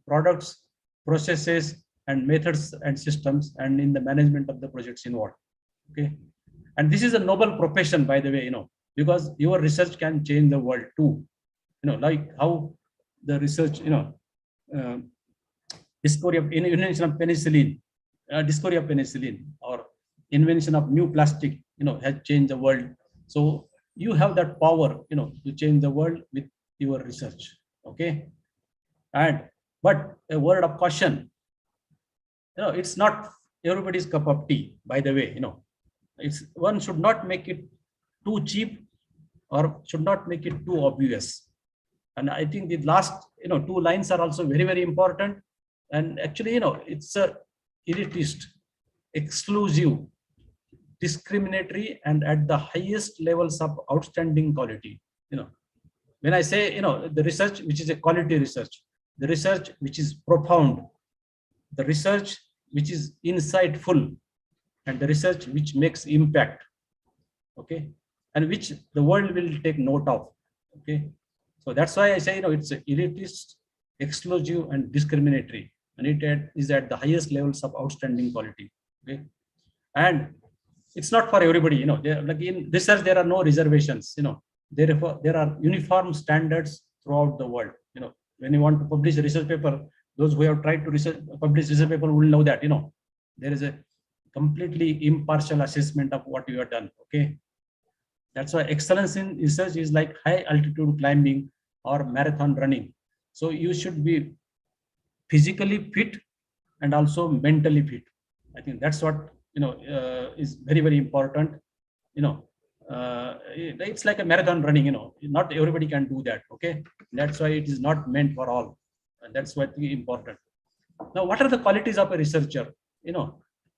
products, processes, and methods and systems, and in the management of the projects involved. Okay, and this is a noble profession, by the way, because your research can change the world too. Like how the research, discovery of invention of penicillin, or invention of new plastic, has changed the world. So you have that power, to change the world with your research. Okay. But a word of caution, it's not everybody's cup of tea, by the way. One should not make it too cheap, or should not make it too obvious. And I think the last, two lines are also very, very important. And actually, it's a elitist, exclusive, discriminatory, and at the highest levels of outstanding quality. When I say, the research which is a quality research, the research which is profound, the research which is insightful, and the research which makes impact. Okay, and which the world will take note of. Okay, so that's why I say, it's a elitist, exclusive, and discriminatory, and it is at the highest levels of outstanding quality. Okay, and it's not for everybody. Like in research, there are no reservations. Therefore, there are uniform standards throughout the world. When you want to publish a research paper, those who have tried to publish research paper will know that there is a completely impartial assessment of what you have done. Okay, that's why excellence in research is like high altitude climbing or marathon running. So you should be physically fit and also mentally fit. I think that's what, is very, very important. It's like a marathon running, not everybody can do that. Okay. That's why it is not meant for all. And that's why it's important. Now, what are the qualities of a researcher?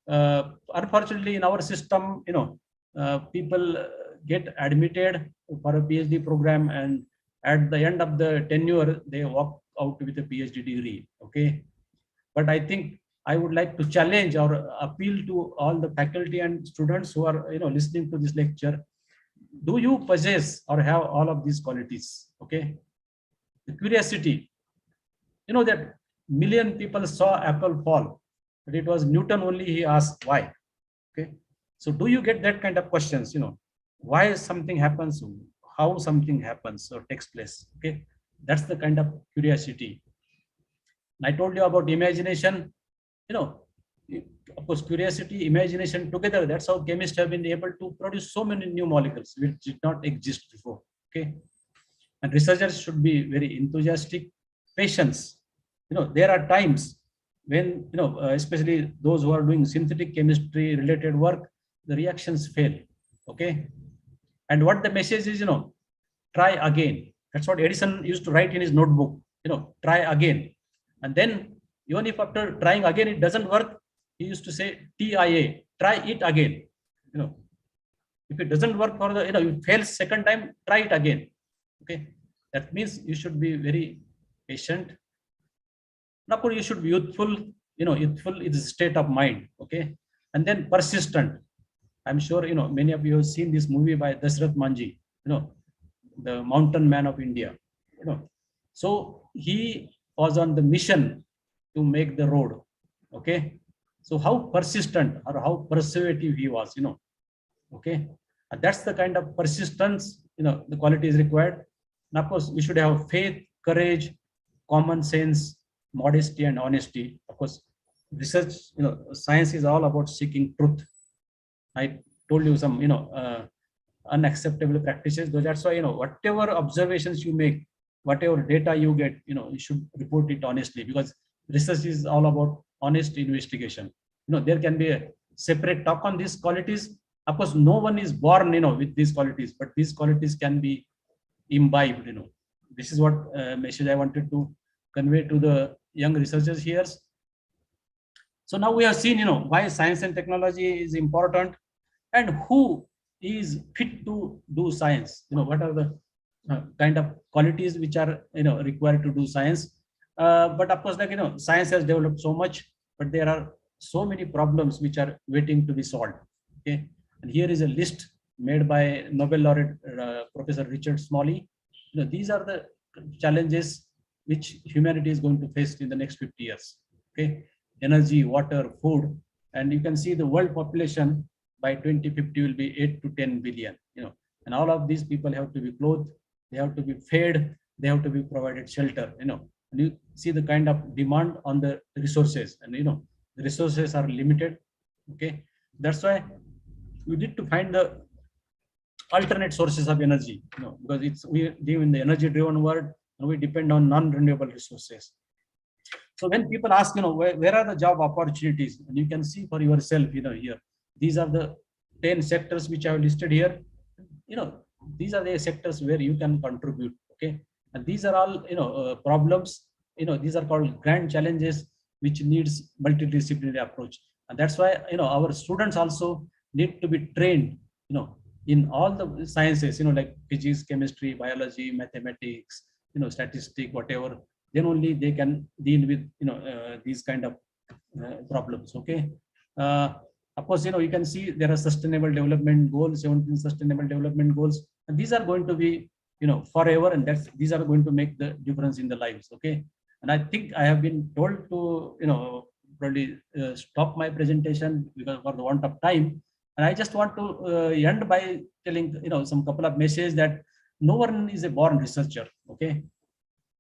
Unfortunately, in our system, people get admitted for a PhD program, and at the end of the tenure, they walk out with a PhD degree. Okay, but I think I would like to challenge or appeal to all the faculty and students who are, listening to this lecture. Do you possess or have all of these qualities? Okay, the curiosity. That million people saw apple fall, but it was Newton only. He asked why. Okay, so do you get that kind of questions? Why something happens, how something happens or takes place. Okay, that's the kind of curiosity. I told you about imagination. you know of course, curiosity, imagination together, that's how chemists have been able to produce so many new molecules which did not exist before. Okay, and researchers should be very enthusiastic. Patience. There are times when, especially those who are doing synthetic chemistry related work, the reactions fail. Okay, and what the message is, try again. That's what Edison used to write in his notebook. Try again. And then even if after trying again it doesn't work, he used to say TIA, try it again. If it doesn't work for the, you fail second time, try it again. Okay, that means you should be very patient. Now, of course, you should be youthful. Youthful is a state of mind. Okay, and then persistent. I'm sure many of you have seen this movie by Dasrath Manji. The mountain man of India. So he was on the mission to make the road. Okay, so how persistent or how persuasive he was. Okay, and that's the kind of persistence. The quality is required. And of course, we should have faith, courage, common sense, modesty, and honesty. Of course, research, science is all about seeking truth. I told you some, unacceptable practices. That's why, whatever observations you make, whatever data you get, you should report it honestly, because research is all about honest investigation. There can be a separate talk on these qualities. Of course, no one is born, with these qualities, but these qualities can be imbibed. This is what message I wanted to convey to the young researchers here. So now we have seen, why science and technology is important and who is fit to do science. What are the kind of qualities which are, required to do science. But of course, science has developed so much, but there are so many problems which are waiting to be solved. Okay, and here is a list made by Nobel Laureate Professor Richard Smalley. These are the challenges which humanity is going to face in the next 50 years. Okay, energy, water, food, and you can see the world population by 2050 will be 8 to 10 billion. And all of these people have to be clothed, they have to be fed, they have to be provided shelter. And you see the kind of demand on the resources, and the resources are limited. Okay, that's why we need to find the alternate sources of energy. Because we live in the energy driven world and we depend on non-renewable resources. So when people ask, where are the job opportunities, and you can see for yourself, here, these are the 10 sectors which I have listed here. These are the sectors where you can contribute. Okay, and these are all, problems. These are called grand challenges which needs multidisciplinary approach. And that's why, our students also need to be trained, in all the sciences, like physics, chemistry, biology, mathematics, statistics, whatever. Then only they can deal with, these kind of problems. Okay. Of course, you can see there are sustainable development goals, 17 sustainable development goals, and these are going to be, forever, and these are going to make the difference in the lives. Okay. And I think I have been told to, probably stop my presentation because for the want of time. And I just want to end by telling, some couple of messages that no one is a born researcher. Okay.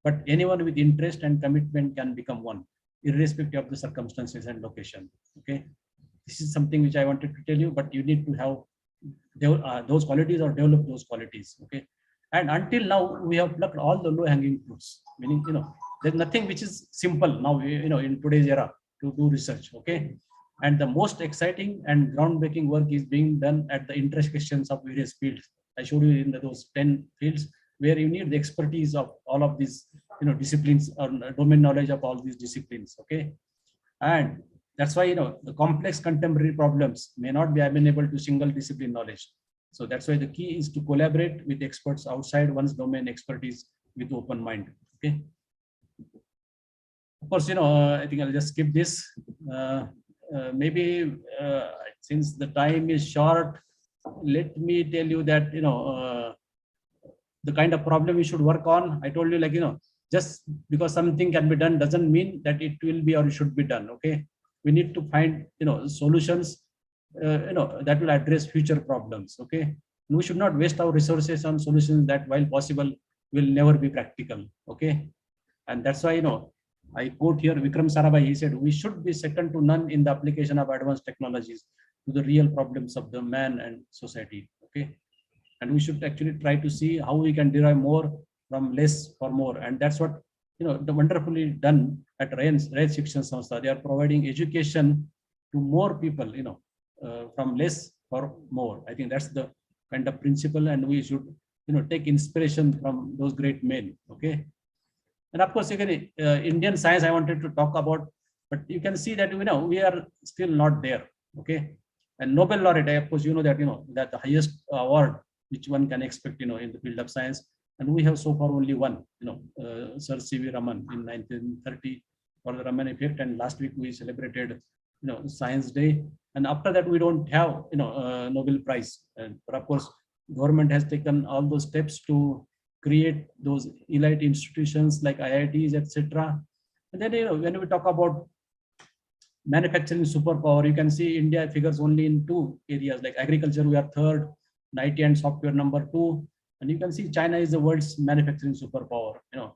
But anyone with interest and commitment can become one, irrespective of the circumstances and location. Okay. This is something which I wanted to tell you, but you need to have those qualities or develop those qualities. Okay. And until now, we have plucked all the low hanging fruits, meaning, there's nothing which is simple now, in today's era to do research. Okay. And the most exciting and groundbreaking work is being done at the intersections of various fields. I showed you in those 10 fields where you need the expertise of all of these, disciplines or domain knowledge of all these disciplines. Okay. And that's why, the complex contemporary problems may not be amenable to single discipline knowledge. So that's why the key is to collaborate with experts outside one's domain expertise with open mind. Okay. Of course, I think I'll just skip this. Maybe since the time is short, let me tell you that, the kind of problem we should work on. I told you, like, just because something can be done doesn't mean that it will be or should be done. Okay. We need to find, solutions, that will address future problems. Okay. And we should not waste our resources on solutions that, while possible, will never be practical. Okay. And that's why, I quote here Vikram Sarabhai. He said, "We should be second to none in the application of advanced technologies to the real problems of the man and society." Okay. And we should actually try to see how we can derive more from less for more. And that's what, the wonderfully done at Red Shikshan Samstha. They are providing education to more people, from less for more. I think that's the kind of principle, and we should, take inspiration from those great men. Okay. And of course, Indian science I wanted to talk about, but you can see that, we are still not there. Okay. And Nobel Laureate, of course, that the highest award which one can expect, in the field of science. And we have so far only one, Sir C.V. Raman in 1930 for the Raman effect. And last week we celebrated, Science Day. And after that, we don't have, Nobel Prize. But of course, government has taken all those steps to create those elite institutions like IITs, etc. And then, when we talk about manufacturing superpower, you can see India figures only in two areas, like agriculture, we are third, IT and software number 2. And you can see China is the world's manufacturing superpower.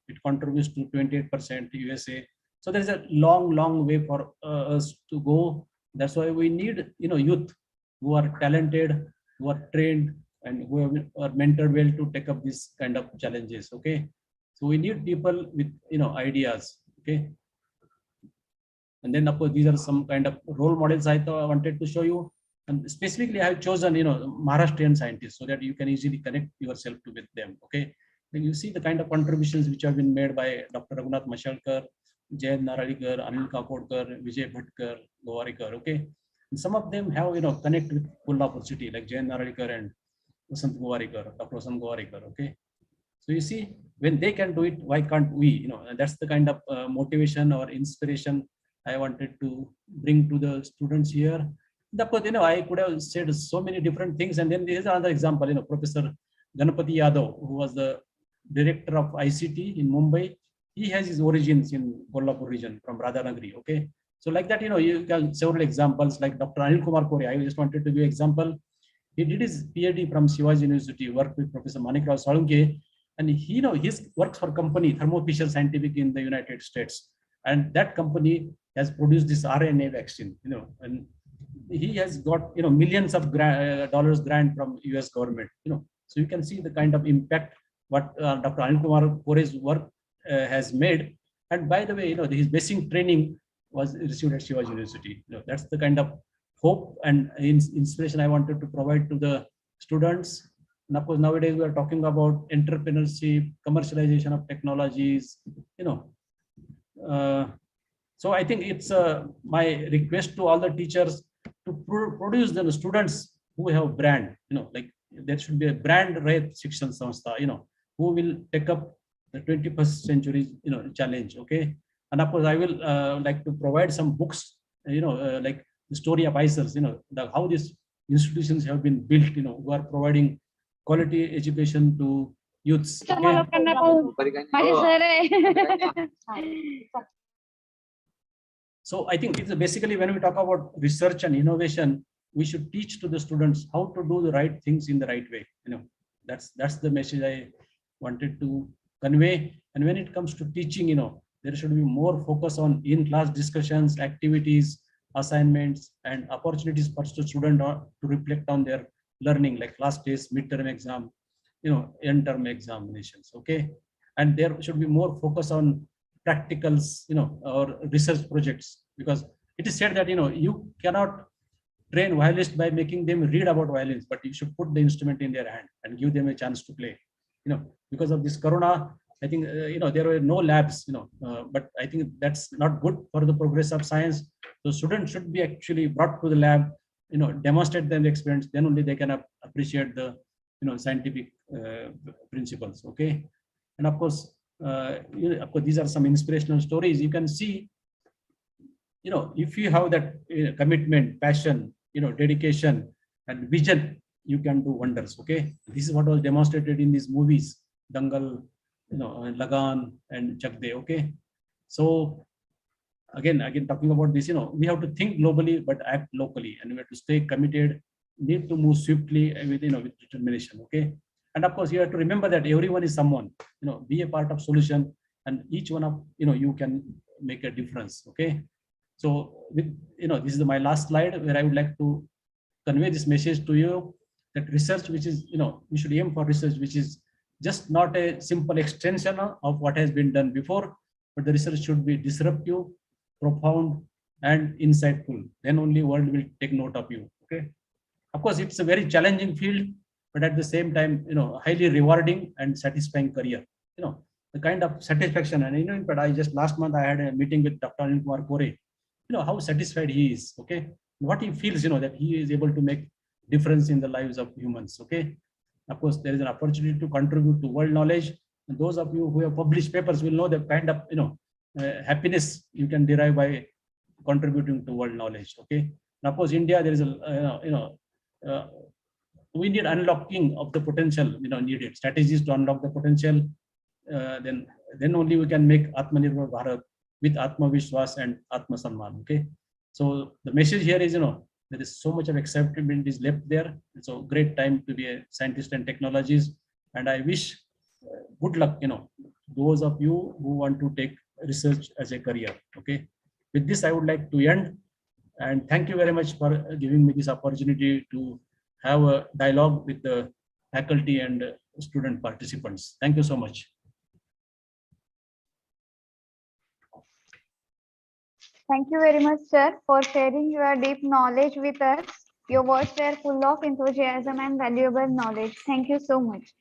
It contributes to 28%, USA. So there's a long way for us to go. That's why we need, youth who are talented, who are trained, and who are mentored well to take up this kind of challenges. Okay. So we need people with, ideas. Okay. And then, of course, these are some kind of role models I wanted to show you. And specifically, I have chosen, Maharashtrian scientists so that you can easily connect yourself with them. Okay. Then you see the kind of contributions which have been made by Dr. Raghunath Mashalkar, Jayant Naralkar, Anil Kakodkar, Vijay Bhatkar, Gowarikar. Okay. And some of them have, connect with Kolhapur city, like Jayant Naralkar and Dr. Vasant Gowarikar. Okay. So you see, when they can do it, why can't we? And that's the kind of motivation or inspiration I wanted to bring to the students here. Of course, I could have said so many different things. And then there's another example, Professor Ganapati Yadav, who was the director of ICT in Mumbai. He has his origins in Kolhapur region from Radhanagari. Okay. So like that, you can several examples like Dr. Anil Kumar Kore. I just wanted to give an example. He did his PhD from Shivaji University, worked with Professor Manikrao Salunke, and he, his works for company Thermo Fisher Scientific in the United States. And that company has produced this RNA vaccine, and he has got, millions of dollars grant from US government, So you can see the kind of impact what Dr. Anil Kumar Kore's work has made. And by the way, his basic training was received at Shivaji University. That's the kind of hope and inspiration I wanted to provide to the students. And of course, nowadays we are talking about entrepreneurship, commercialization of technologies, so I think it's my request to all the teachers to produce the students who have brand, like there should be a brand Red Shikshan Samstha, who will take up the 21st century, challenge. Okay. And of course, I will like to provide some books, like the story of ICAST, how these institutions have been built, who are providing quality education to youths. Okay? So I think it's basically when we talk about research and innovation, we should teach to the students how to do the right things in the right way. That's the message I wanted to convey. And when it comes to teaching, there should be more focus on in-class discussions, activities, assignments, and opportunities for the student to reflect on their learning, like class tests, midterm exam, end-term examinations. Okay, and there should be more focus on practicals, or research projects, because it is said that, you cannot train violinists by making them read about violins, but you should put the instrument in their hand and give them a chance to play. Because of this corona, I think, there were no labs, but I think that's not good for the progress of science. So students should be actually brought to the lab, demonstrate them the experiments, then only they can appreciate the, scientific principles. Okay. And of course, these are some inspirational stories. You can see, if you have that commitment, passion, dedication and vision, you can do wonders. Okay. This is what was demonstrated in these movies, Dangal, Lagan and Chak De. Okay. So again talking about this, we have to think globally but act locally, and we have to stay committed, need to move swiftly with, with determination. Okay. And of course, you have to remember that everyone is someone, be a part of solution, and each one of, you can make a difference. Okay. So with, this is my last slide where I would like to convey this message to you, that research, which is, we should aim for research which is just not a simple extension of what has been done before, but the research should be disruptive, profound and insightful. Then only world will take note of you. Okay. Of course, it's a very challenging field, but at the same time, highly rewarding and satisfying career. The kind of satisfaction, and in fact, I just last month I had a meeting with Dr. Anil Kumar Kore. How satisfied he is. Okay. What he feels, that he is able to make difference in the lives of humans. Okay. Of course, there is an opportunity to contribute to world knowledge. And those of you who have published papers will know the kind of, happiness you can derive by contributing to world knowledge. Okay. And of course, India, there is a, we need unlocking of the potential, needed strategies to unlock the potential. Then only we can make Atmanirbhar Bharat with Atma Vishwas and Atma Samman. Okay. So the message here is, there is so much of excitement is left there. It's a great time to be a scientist and technologist. And I wish good luck, those of you who want to take research as a career. Okay. With this, I would like to end, and thank you very much for giving me this opportunity to have a dialogue with the faculty and student participants. Thank you so much. Thank you very much, sir, for sharing your deep knowledge with us. Your words were full of enthusiasm and valuable knowledge. Thank you so much.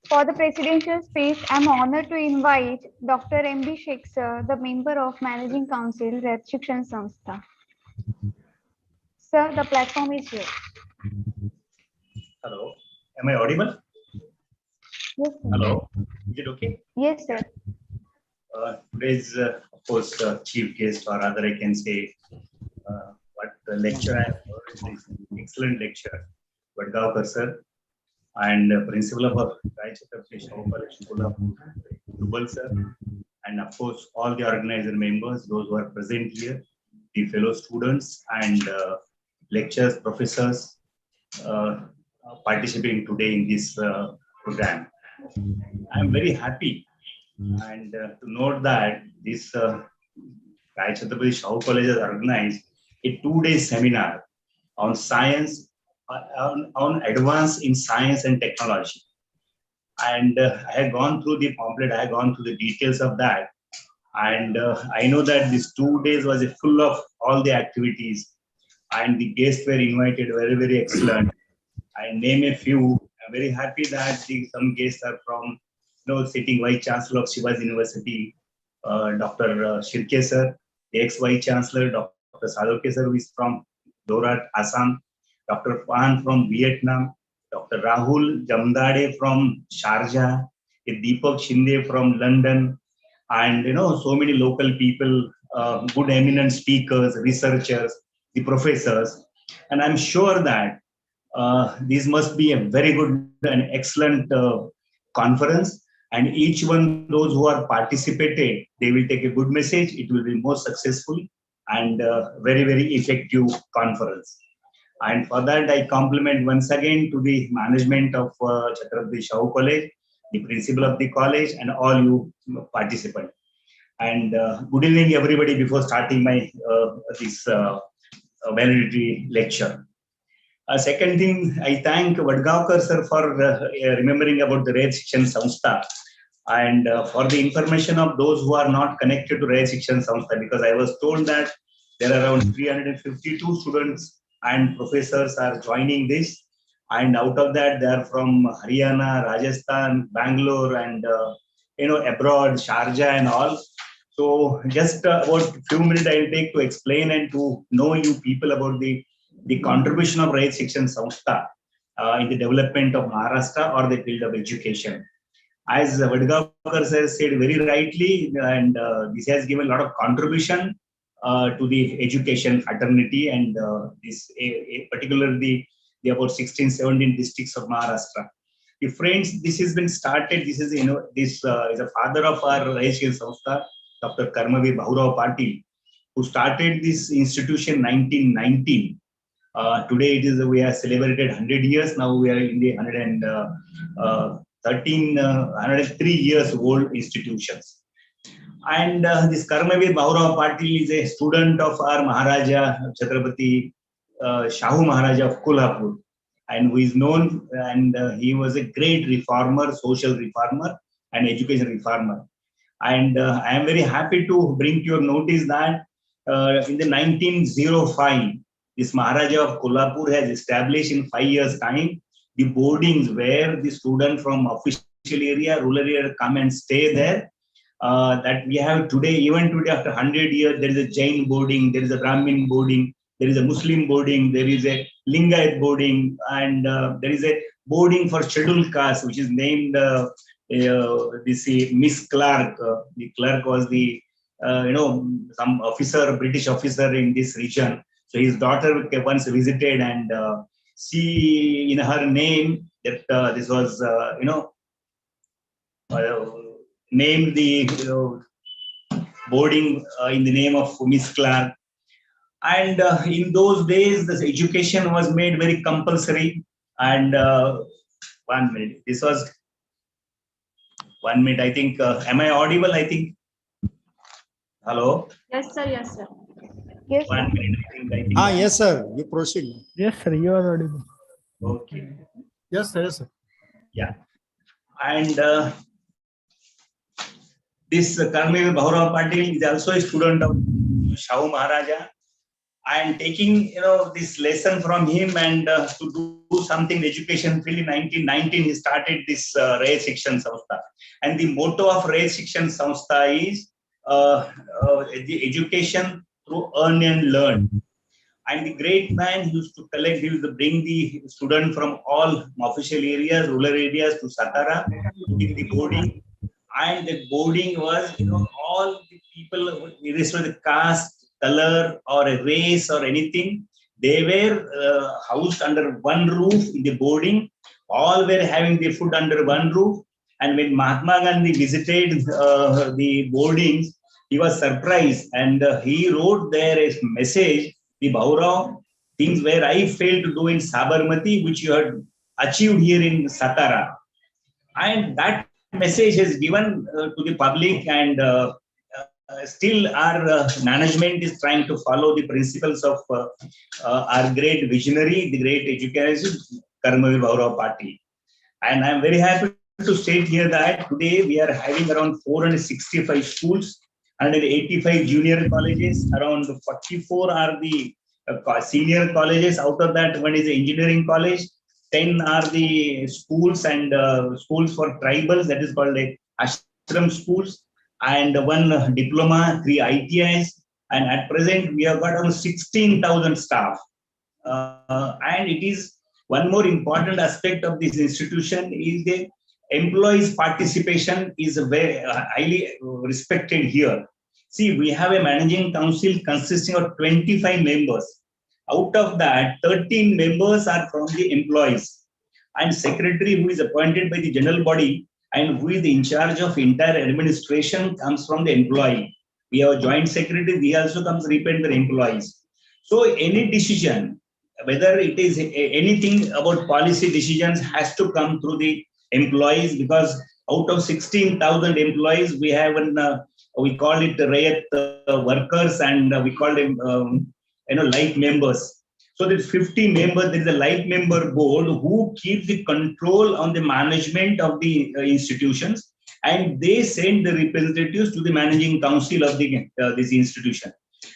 For the presidential speech, I am honored to invite Dr. M.B. Sheikh, sir, the member of Managing Council, Red Shikshan Samstha. Sir, the platform is yours. Hello, am I audible? Yes, sir. Hello, is it okay? Yes, sir. Today's, of course, chief guest, or rather I can say, what the lecture I have heard is an excellent lecture. Vadgaonkar sir, and principal of Raichakravarti College School of Nobel sir, and of course all the organizer members, those who are present here, the fellow students and lecturers, professors participating today in this program. I am very happy and to note that this Raichakravarti College has organized a 2-day seminar on science, on advance in science and technology. And I had gone through the pamphlet, I had gone through the details of that. And I know that this 2 days was full of all the activities, and the guests were invited, very, very excellent. I name a few. I'm very happy that some guests are from, sitting Vice Chancellor of Shivaji University, Dr. Shirke sir, the ex-Vice Chancellor, Dr. Sadokhe sir, who is from Dorat, Assam, Dr. Fan from Vietnam, Dr. Rahul Jamdade from Sharjah, Deepak Shinde from London, and so many local people, good eminent speakers, researchers, the professors. And I'm sure that this must be a very good and excellent conference. And each one, those who are participated, they will take a good message. It will be more successful and very, very effective conference. And for that, I compliment once again to the management of Chhatrapati Shahu College, the principal of the college, and all you participants. And good evening, everybody, before starting my this valedictory lecture. Second thing, I thank Vadgaonkar sir for remembering about the Red Shikshan Samstha. And for the information of those who are not connected to Rayat Shikshan Samstha, because I was told that there are around 352 students and professors are joining this. And out of that, they are from Haryana, Rajasthan, Bangalore, and abroad, Sharjah and all. So just about a few minutes I'll take to explain and to know you people about the contribution of Rayat Shikshan Samstha in the development of Maharashtra or the field of education. As Vadgavkar has said very rightly, and this has given a lot of contribution to the education fraternity and this particularly the about 16, 17 districts of Maharashtra. If friends, this has been started. This is this is a father of our Rayat Shikshan Samstha, Dr. Karmavir Bahurao Patil, who started this institution 1919. Today it is we have celebrated 100 years. Now we are in the 103 years old institutions. And this Karmavir Bahurao Patil is a student of our Maharaja Chhatrapati Shahu Maharaja of Kolhapur, and who is known, and he was a great reformer, social reformer and education reformer. And I am very happy to bring to your notice that in the 1905, this Maharaja of Kolhapur has established in 5 years' time the boardings where the student from official area, rural area come and stay there. That we have today, even today after 100 years, there is a Jain boarding, there is a Brahmin boarding, there is a Muslim boarding, there is a Lingayat boarding, and there is a boarding for scheduled caste, which is named this Miss Clark. The clerk was the some officer, British officer in this region. So his daughter once visited, and she, in her name, that this was named the boarding in the name of Miss Clark. And in those days, this education was made very compulsory. And 1 minute, this was 1 minute. I think. Am I audible? I think. Hello. Yes, sir. Yes, sir. Yes, sir. 1 minute. I think. Yes, sir. You proceed. Yes, sir. You are audible. Okay. Yes, sir. Yes, sir. Yeah. And this Karmavir Bahurao Patil is also a student of Shahu Maharaja. I am taking this lesson from him, and to do something in education field. In 1919, he started this Rayat Shikshan Samstha, and the motto of Rayat Shikshan Samstha is the education through earn and learn. And the great man, he used to collect, he used to bring the student from all official areas, rural areas to Satara, in the boarding. And the boarding was, all the people, irrespective of the caste, color, or a race, or anything, they were housed under one roof in the boarding. All were having the food under one roof. And when Mahatma Gandhi visited the boardings, he was surprised, and he wrote there a message, the Bahurao, things where I failed to do in Sabarmati, which you had achieved here in Satara. And that message is given to the public, and still our management is trying to follow the principles of our great visionary, the great educator, Karmavir Bahurao Patil. And I'm very happy to state here that today we are having around 465 schools, 185 junior colleges, around 44 are the senior colleges. Out of that, one is the engineering college, 10 are the schools and schools for tribals, that is called a ashram schools, and one diploma, 3 ITIs, and at present we have got around 16,000 staff. And it is one more important aspect of this institution is the employees' participation is very highly respected here. See, we have a managing council consisting of 25 members. Out of that, 13 members are from the employees, and secretary, who is appointed by the general body and who is in charge of entire administration, comes from the employee. We have a joint secretary, he also comes repaid by employees. So any decision, whether it is anything about policy decisions, has to come through the employees, because out of 16,000 employees, we have we call it the Rayat workers, and we call them light members. So there's 50 members. There is a light member board who keeps the control on the management of the institutions, and they send the representatives to the managing council of the this institution.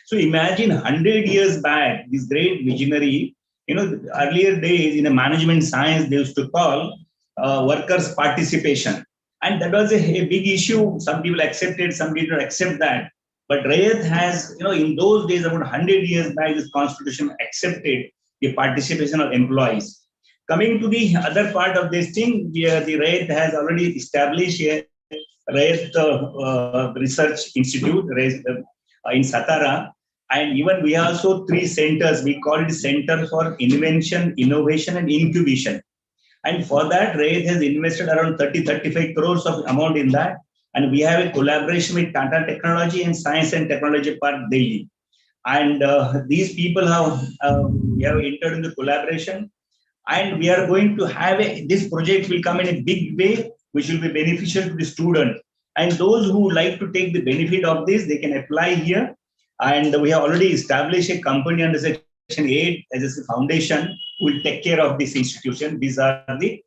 So imagine 100 years back, this great visionary, earlier days in a management science, they used to call workers' participation. And that was a big issue. Some people accepted, some people accept that. But Rayat has, in those days, about 100 years back, this constitution accepted the participation of employees. Coming to the other part of this thing, the Rayat has already established a Rayat Research Institute in Satara. And even we have also 3 centers. We call it Center for Invention, Innovation and Incubation. And for that, Rayat has invested around 30-35 crores of amount in that. And we have a collaboration with Tata Technology and Science and Technology Park, Delhi. And these people we have entered into collaboration. And we are going to have this project will come in a big way, which will be beneficial to the student. And those who like to take the benefit of this, they can apply here. And we have already established a company under Section 8 as a foundation who will take care of this institution. These are the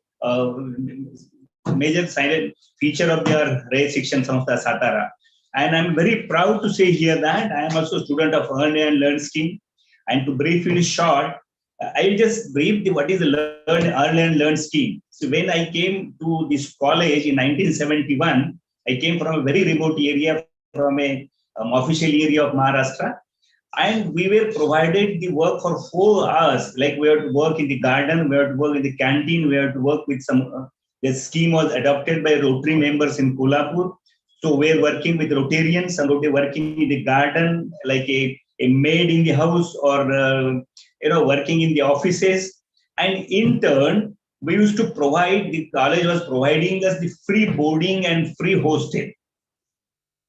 major silent feature of their Rayat Shikshan Samstha Satara. And I'm very proud to say here that I am also a student of Earn and Learn scheme. And to brief in short, I will just brief what is the Earn and Learn scheme. So when I came to this college in 1971, I came from a very remote area, from a official area of Maharashtra. And we were provided the work for 4 hours. Like we have to work in the garden, we have to work in the canteen, we have to work with some, the scheme was adopted by Rotary members in Kolhapur. So we're working with Rotarians, some of them working in the garden, like a maid in the house, or working in the offices. And in turn, we used to provide, the college was providing us the free boarding and free hostel.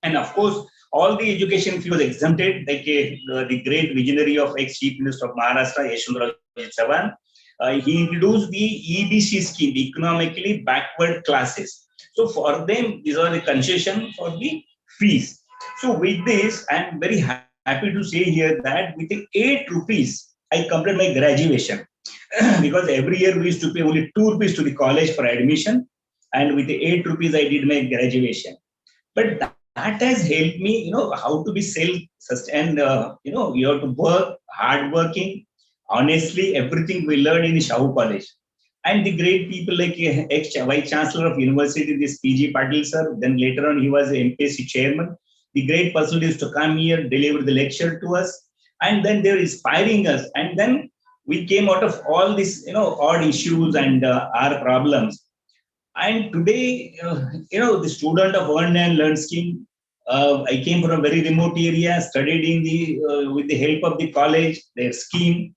And of course, all the education fee was exempted, like the great visionary of ex-Chief Minister of Maharashtra, Yashwantaraw Chavan. He introduced the EBC scheme, the economically backward classes. So for them, these are the concession for the fees. So with this, I'm very happy to say here that with the 8 rupees, I completed my graduation. Because every year we used to pay only 2 rupees to the college for admission. And with the 8 rupees, I did my graduation. But that has helped me, how to be self-sustained. You have to work, hardworking, honestly, everything we learn in Shahu College. And the great people like ex-Vice Chancellor of University, this PG Patil sir, then later on he was MPSC chairman. The great personalities to come here, deliver the lecture to us. And then they're inspiring us. And then we came out of all these, odd issues and our problems. And today, the student of Earn and Learn scheme, I came from a very remote area, studied in with the help of the college, their scheme.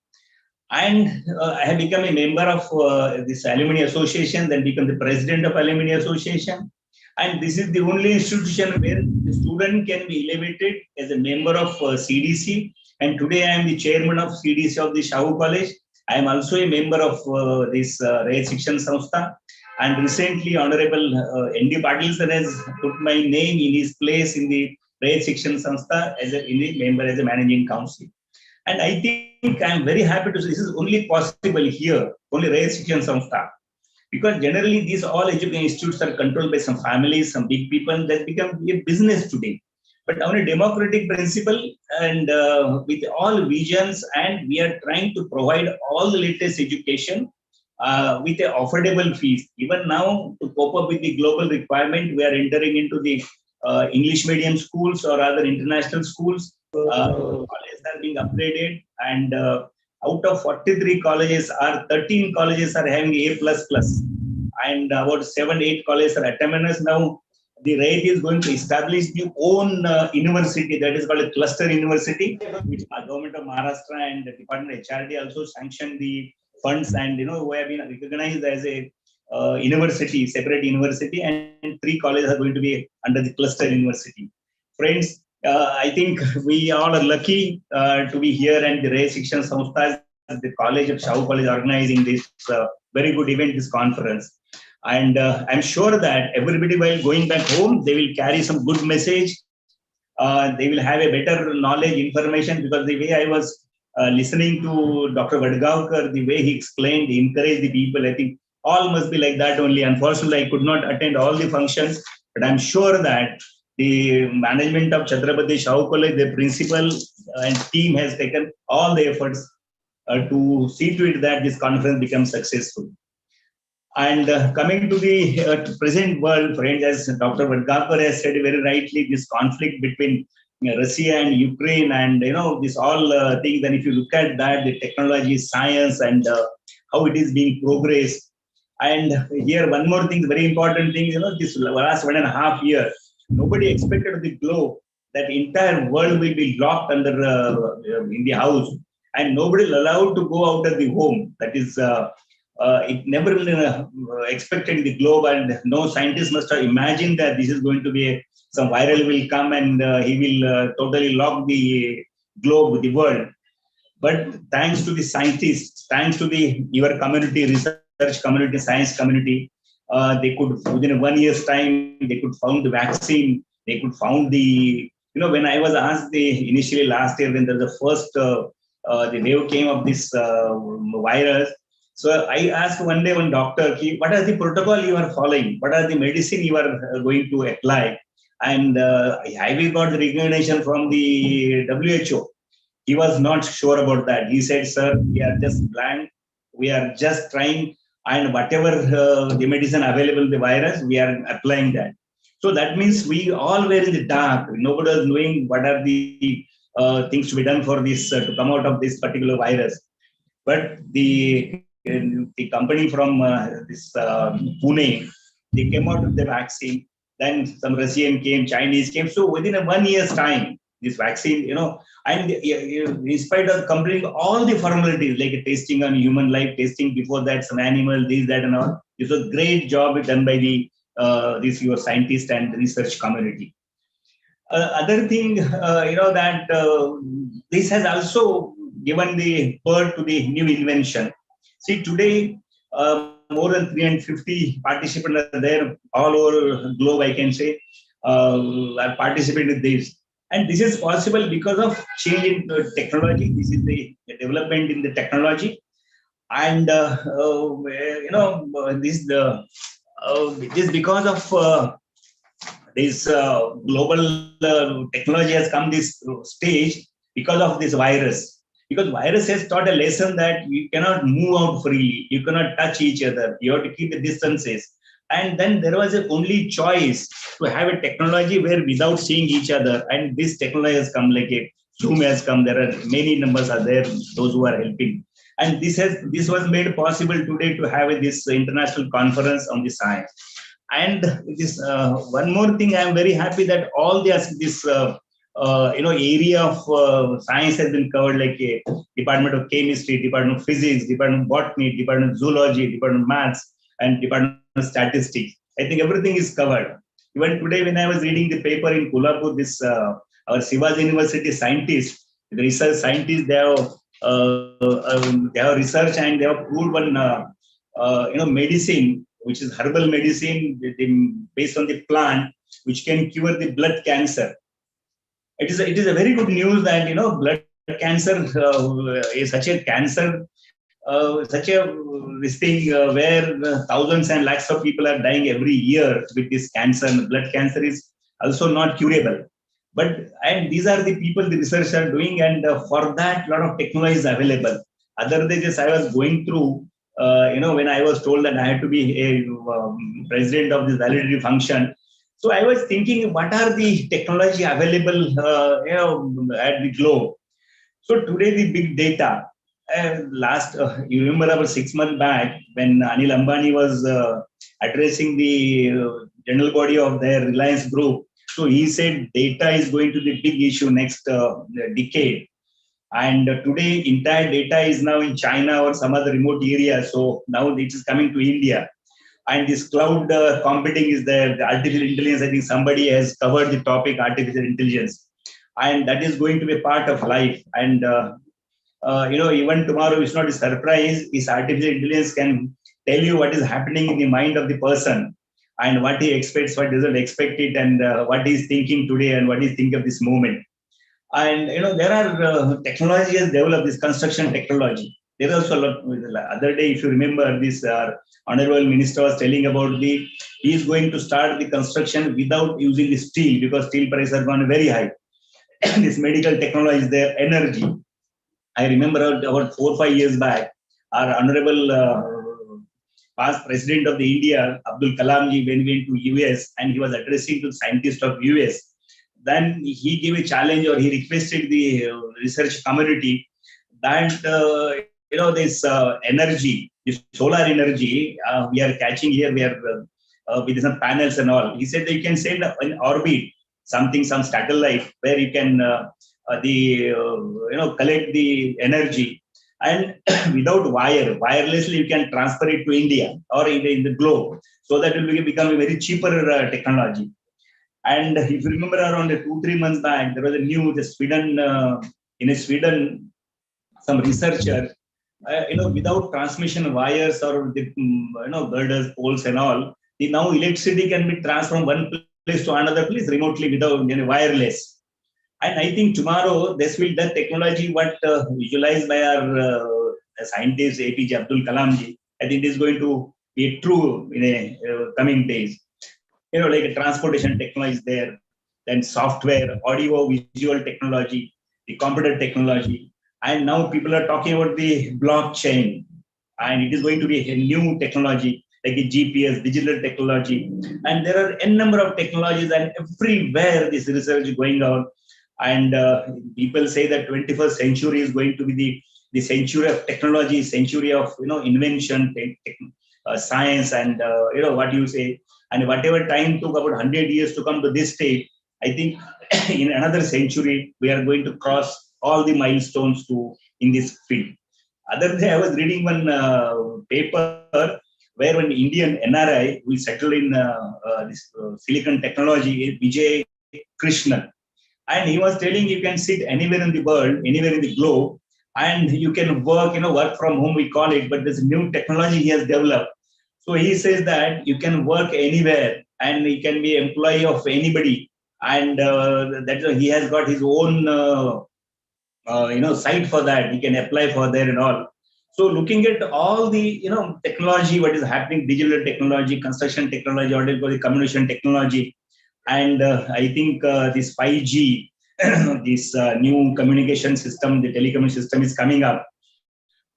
And I have become a member of this alumni association, then become the president of alumni association. And this is the only institution where the student can be elevated as a member of CDC. And today I am the chairman of CDC of the Shahu College. I am also a member of this Rayat Shikshan Samstha. And recently, Honorable N.D. Patil sir has put my name in his place in the Rayat Shikshan Samstha as a member, as a managing council. And I think I'm very happy to say this is only possible here, only Rayat Shikshan Samstha. Because generally, these all education institutes are controlled by some families, some big people that become a business today. But on a democratic principle and with all visions, and we are trying to provide all the latest education with the affordable fees. Even now, to cope up with the global requirement, we are entering into the English medium schools or other international schools. Colleges are being upgraded, and out of 43 colleges, 13 colleges are having A++, and about 7-8 colleges are autonomous. Now, the Rayat is going to establish the own university that is called a cluster university, which the government of Maharashtra and the Department of HRD also sanctioned the funds, and we have been recognized as a university, separate university, and 3 colleges are going to be under the cluster university. Friends, I think we all are lucky to be here, and the Rayat Shikshan Samstha, the college of Shahu College, organizing this very good event, this conference. And I'm sure that everybody, while going back home, they will carry some good message. They will have a better knowledge, information, because the way I was listening to Dr. Vadgaonkar, the way he explained, he encouraged the people, I think all must be like that only. Unfortunately, I could not attend all the functions, But I'm sure that the management of Chhatrapati Shahu College, the principal and team has taken all the efforts to see to it that this conference becomes successful. And coming to the present world, friends, as Dr. Vadgapar has said very rightly, this conflict between Russia and Ukraine, and this all things. And if you look at that, the technology, science, and how it is being progressed. And here, one more thing, very important thing. This last 1.5 years, nobody expected the globe that entire world will be locked under in the house, and nobody is allowed to go out of the home. That is. It never expected in the globe, and no scientist must have imagined that this is going to be some viral will come and he will totally lock the globe, the world. But thanks to the scientists, thanks to the your community, research community, science community, they could within 1 year's time they could found the vaccine. They could found the when I was asked initially last year when the first the wave came of this virus. So I asked one day one doctor, what are the protocol you are following? What are the medicine you are going to apply? And have you got the recognition from the WHO? He was not sure about that. He said, sir, we are just blank. We are just trying, and whatever the medicine available, the virus, we are applying that. So that means we all were in the dark. Nobody was knowing what are the things to be done for this to come out of this particular virus. But the company from this Pune, they came out with the vaccine. Then some Russian came, Chinese came. So within 1 year's time, this vaccine, and in spite of completing all the formalities like testing on human life, testing before that some animal, this, that, and all. This was a great job done by the your scientist and research community. Other thing, that this has also given the birth to the new invention. See, today, more than 350 participants are there all over the globe, I can say, are participating in this. And this is possible because of change in technology. This is the development in the technology. And, this because of this global technology has come this stage because of this virus. Because virus has taught a lesson that you cannot move out freely, you cannot touch each other, you have to keep the distances. And then there was a only choice to have a technology where without seeing each other, and this technology has come like a Zoom has come. There are many numbers are there, those who are helping. And this was made possible today to have this international conference on the science. And this one more thing, I am very happy that all this area of science has been covered, like a Department of Chemistry, Department of Physics, Department of Botany, Department of Zoology, Department of Maths, and Department of Statistics. I think everything is covered. Even today, when I was reading the paper in Kolhapur, this our Shivaji University scientists, the research scientists, they have research and they have proved one medicine, which is herbal medicine based on the plant, which can cure the blood cancer. It is a very good news that blood cancer is such a cancer, such a this thing where thousands and lakhs of people are dying every year with this cancer. And blood cancer is also not curable. And these are the people the research are doing, and for that, a lot of technology is available. Other than this, I was going through, when I was told that I had to be a president of this validity function. So I was thinking, what are the technology available, at the globe? So today, the big data. You remember about 6 months back when Anil Ambani was addressing the general body of their Reliance Group. So he said data is going to be a big issue next decade. And today, entire data is now in China or some other remote area. So now it is coming to India. And this cloud computing is there. The artificial intelligence, I think somebody has covered the topic, artificial intelligence. And that is going to be a part of life. And, even tomorrow is not a surprise. This artificial intelligence can tell you what is happening in the mind of the person and what he expects, what doesn't expect it, and what he's thinking today and what he's thinking of this moment. And, there are technology has developed, this construction technology. There is also a lot. The other day, if you remember, this honorable minister was telling about he is going to start the construction without using the steel because steel prices have gone very high. This medical technology is there, energy. I remember about 4 or 5 years back, our honorable past president of the India, Abdul Kalam ji, when he went to US and he was addressing to scientists of US, then he gave a challenge or he requested the research community that this energy, this solar energy, we are catching here, we are with some panels and all. He said that you can send in orbit some satellite where you can collect the energy and without wirelessly you can transfer it to India or in the globe, so that it will become a very cheaper technology. And if you remember, around 2-3 months back, there was a news, Sweden, in Sweden, some researcher, without transmission wires or the, girders, poles and all, now electricity can be transferred from one place to another place remotely without wireless. And I think tomorrow that technology, what visualized by our scientist APJ Abdul Kalam ji, I think it is going to be true in a coming days. Like a transportation technology is there, then software, audio, visual technology, the computer technology, and now people are talking about the blockchain, and it is going to be a new technology like a GPS, digital technology, and there are n number of technologies, and everywhere this research is going on. And people say that 21st century is going to be the century of technology, century of invention, science, and what you say. And whatever time took about 100 years to come to this stage, I think in another century we are going to cross all the milestones in this field. Other day I was reading one paper where an Indian NRI will settle in this silicon technology, Vijay Krishnan. And he was telling you can sit anywhere in the world, anywhere in the globe, and you can work, work from home, we call it, but this new technology he has developed. So he says that you can work anywhere and he can be employee of anybody. And that he has got his own, site for that. He can apply for there and all. So looking at all the, technology, what is happening, digital technology, construction technology, or the communication technology, and I think this 5G, this new communication system, the telecommunication system is coming up.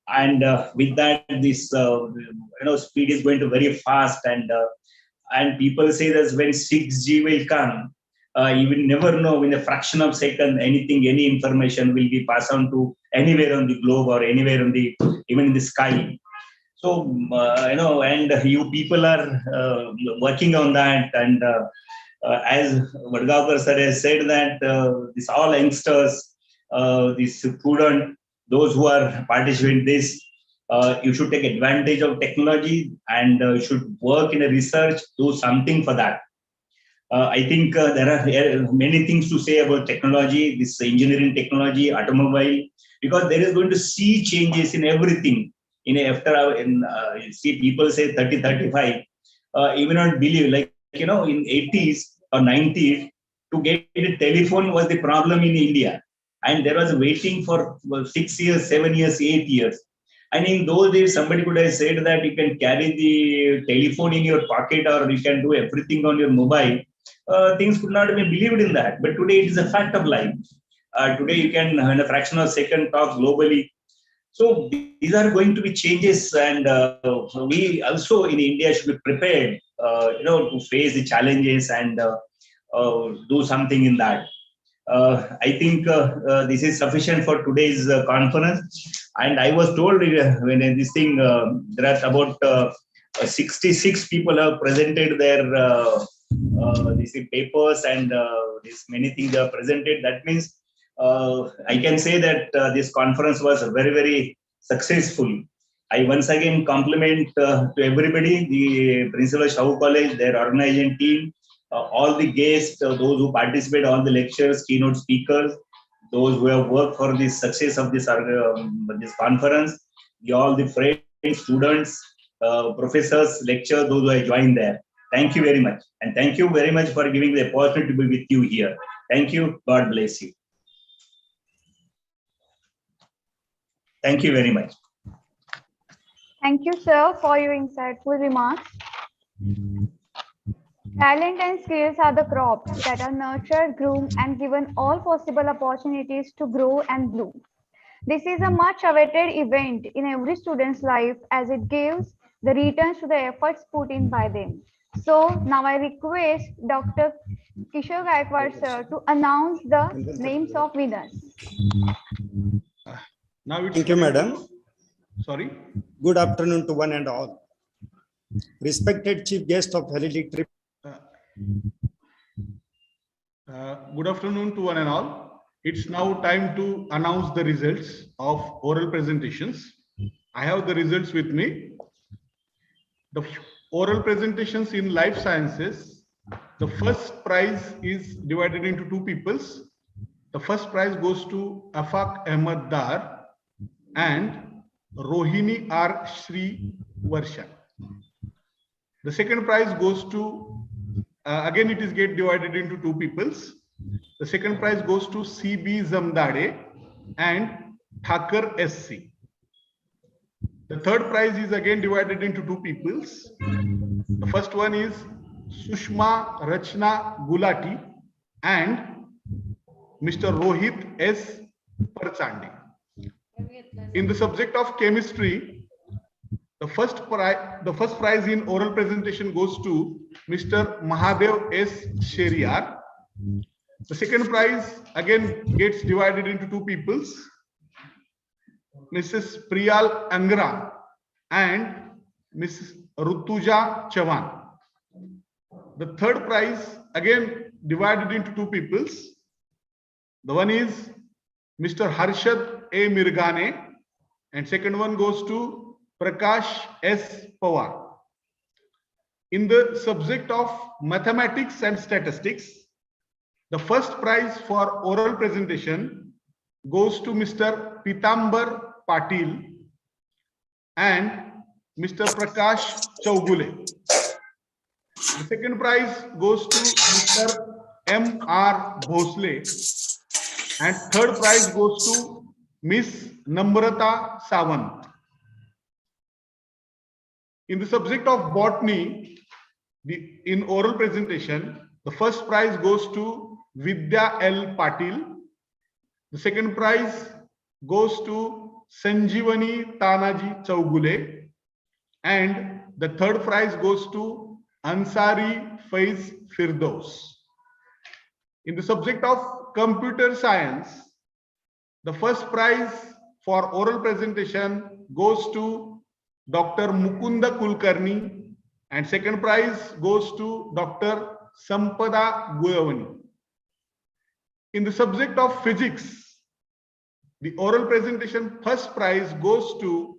And with that, this speed is going to very fast, and people say that when 6G will come, you will never know in a fraction of a second any information will be passed on to anywhere on the globe or anywhere on the even in the sky. So and you people are working on that, and as Vadgavkar sir has said that this all youngsters, this student, those who are participating in this, you should take advantage of technology and should work in a research, do something for that. I think there are many things to say about technology, this engineering technology, automobile, because there is going to see changes in everything. See people say 30, 35, even not believe, like, in 80s or 90s, to get a telephone was the problem in India. And there was waiting for 6 years, 7 years, 8 years. And in those days, somebody could have said that you can carry the telephone in your pocket or you can do everything on your mobile. Things could not be believed in that. But today it is a fact of life. Today you can, in a fraction of a second, talk globally. So these are going to be changes, and we also in India should be prepared, to face the challenges and do something in that. I think this is sufficient for today's conference. And I was told when this thing, there are about 66 people have presented their these papers, and these many things are presented. That means I can say that this conference was very, very successful. I once again compliment to everybody, the Principal Shahu College, their organizing team, all the guests, those who participate, all the lecturers, keynote speakers, those who have worked for the success of this conference, all the friends, students, professors, lecturers, those who have joined there. Thank you very much. And thank you very much for giving the opportunity to be with you here. Thank you. God bless you. Thank you very much. Thank you, sir, for your insightful remarks. Talent and skills are the crops that are nurtured, groomed, and given all possible opportunities to grow and bloom. This is a much awaited event in every student's life as it gives the returns to the efforts put in by them. So now I request Dr. Kishore Gaikwad sir to announce the names of winners. Now it's Thank you, madam. Sorry. Good afternoon to one and all. Respected chief guest of valedictory. Good afternoon to one and all. It's now time to announce the results of oral presentations. I have the results with me. The oral presentations in life sciences, the first prize is divided into two peoples. The first prize goes to Afaq Ahmad Dar and Rohini R. Shri Varsha. The second prize goes to, again it is get divided into two peoples. The second prize goes to C.B. Zamdade and Thakur S.C. The third prize is again divided into two peoples. The first one is Sushma Rachna Gulati and Mr. Rohit S. Parchandi. In the subject of chemistry, the first prize in oral presentation goes to Mr. Mahadev S. Sheriar. The second prize again gets divided into two peoples, Mrs. Priyal Angra and Mrs. Rutuja Chavan. The third prize again divided into two peoples. The one is Mr. Harshad A. Mirgane and second one goes to Prakash S. Pawar. In the subject of mathematics and statistics, the first prize for oral presentation goes to Mr. Pitambar Patil and Mr. Prakash Chaugule. The second prize goes to Mr. M.R. Bhosle and third prize goes to Miss Namrata Sawant. In the subject of botany, in oral presentation, the first prize goes to Vidya L. Patil. The second prize goes to Sanjivani Tanaji Chaugule. And the third prize goes to Ansari Faiz Firdaus. In the subject of computer science, the first prize for oral presentation goes to Dr. Mukunda Kulkarni and second prize goes to Dr. Sampada Guyavani. In the subject of physics, the oral presentation first prize goes to